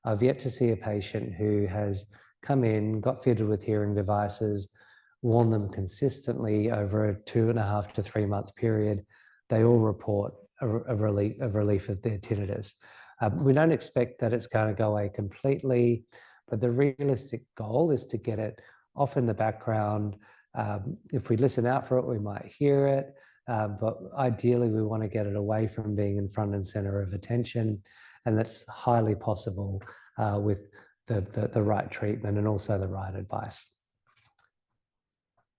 I've yet to see a patient who has come in, got fitted with hearing devices, worn them consistently over a 2.5 to 3 month period. They all report a relief of their tinnitus. We don't expect that it's going to go away completely, but the realistic goal is to get it off in the background. If we listen out for it, we might hear it, but ideally we want to get it away from being in front and center of attention, and that's highly possible with the right treatment and also the right advice.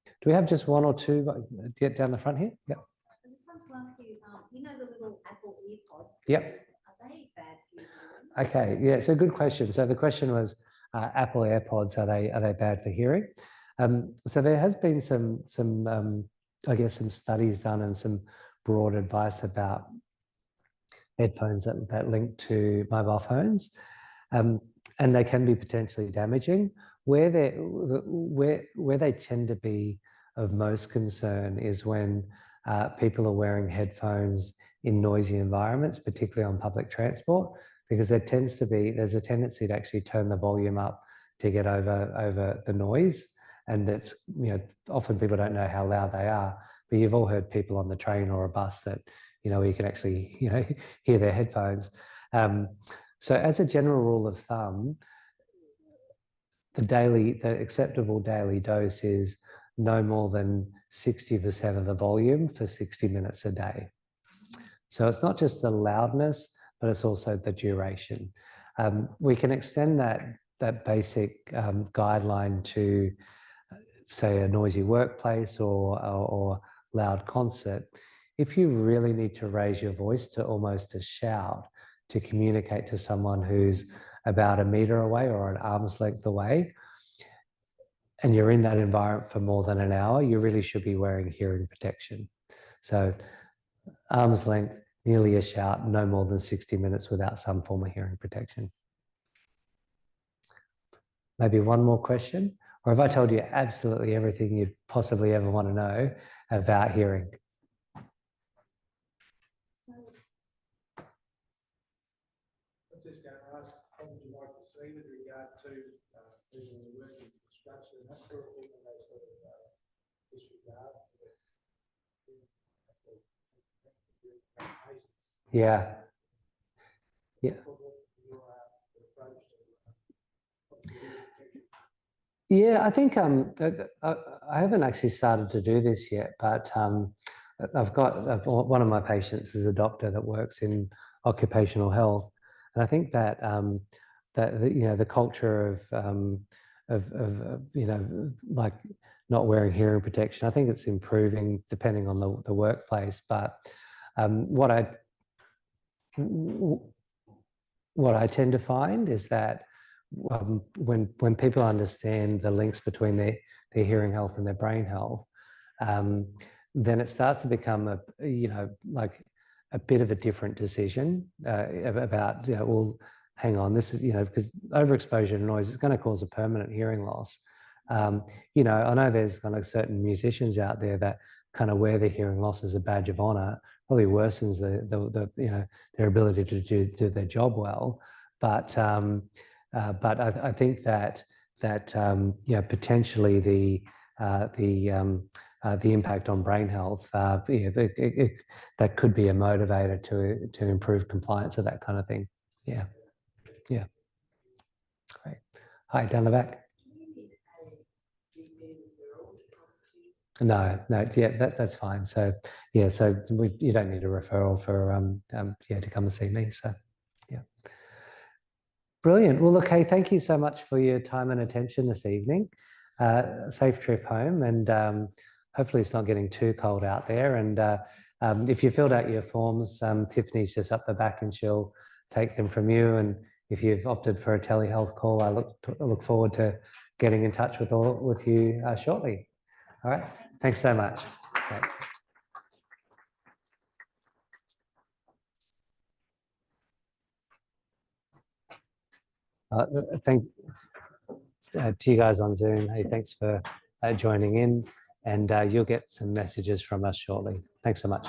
Do we have just one or two get down the front here? Yep. I just wanted to ask you, you know the little Apple EarPods? Yep. Are they bad for you? Okay, yeah, it's a good question. So the question was, Apple AirPods, are they bad for hearing? So there has been some I guess some studies done and some broad advice about headphones that link to mobile phones, and they can be potentially damaging. Where they tend to be of most concern is when people are wearing headphones in noisy environments, particularly on public transport, because there's a tendency to actually turn the volume up to get over the noise. And that's, you know, often people don't know how loud they are, but you've all heard people on the train or a bus that, you know, you can actually, you know, hear their headphones. So as a general rule of thumb, the acceptable daily dose is no more than 60% of the volume for 60 minutes a day. So it's not just the loudness, but it's also the duration. We can extend that basic guideline to, say, a noisy workplace or loud concert. If you really need to raise your voice to almost a shout to communicate to someone who's about a meter away or an arm's length away, and you're in that environment for more than an hour, you really should be wearing hearing protection. So arm's length, nearly a shout, no more than 60 minutes without some form of hearing protection. Maybe one more question? Or have I told you absolutely everything you'd possibly ever want to know about hearing? I was just going to ask, what would you like to see with regard to people who work in construction and that sort of thing, and they sort of disregard the Yeah. Yeah. Yeah, I think I haven't actually started to do this yet, but I've got one of my patients is a doctor that works in occupational health, and I think that you know, the culture of you know, like not wearing hearing protection, I think it's improving depending on the workplace. But what I tend to find is that when people understand the links between their hearing health and their brain health, then it starts to become you know, like a bit of a different decision about, you know, well, hang on, this is, you know, because overexposure to noise is going to cause a permanent hearing loss. You know, I know there's kind of certain musicians out there that kind of wear their hearing loss as a badge of honor, probably worsens the you know, their ability to do their job well. But I think that you know, potentially the impact on brain health, you know, that could be a motivator to improve compliance of that kind of thing. Yeah, yeah, great. Hi, down the back. No, yeah, that's fine. So yeah, so you don't need a referral for yeah, to come and see me. So yeah. Brilliant. Well, look, hey, thank you so much for your time and attention this evening. Safe trip home, and hopefully it's not getting too cold out there. And if you filled out your forms, Tiffany's just up the back and she'll take them from you. And if you've opted for a telehealth call, I look forward to getting in touch with you shortly. All right. Thanks so much. Okay. Thanks to you guys on Zoom. Hey, thanks for joining in, and you'll get some messages from us shortly. Thanks so much.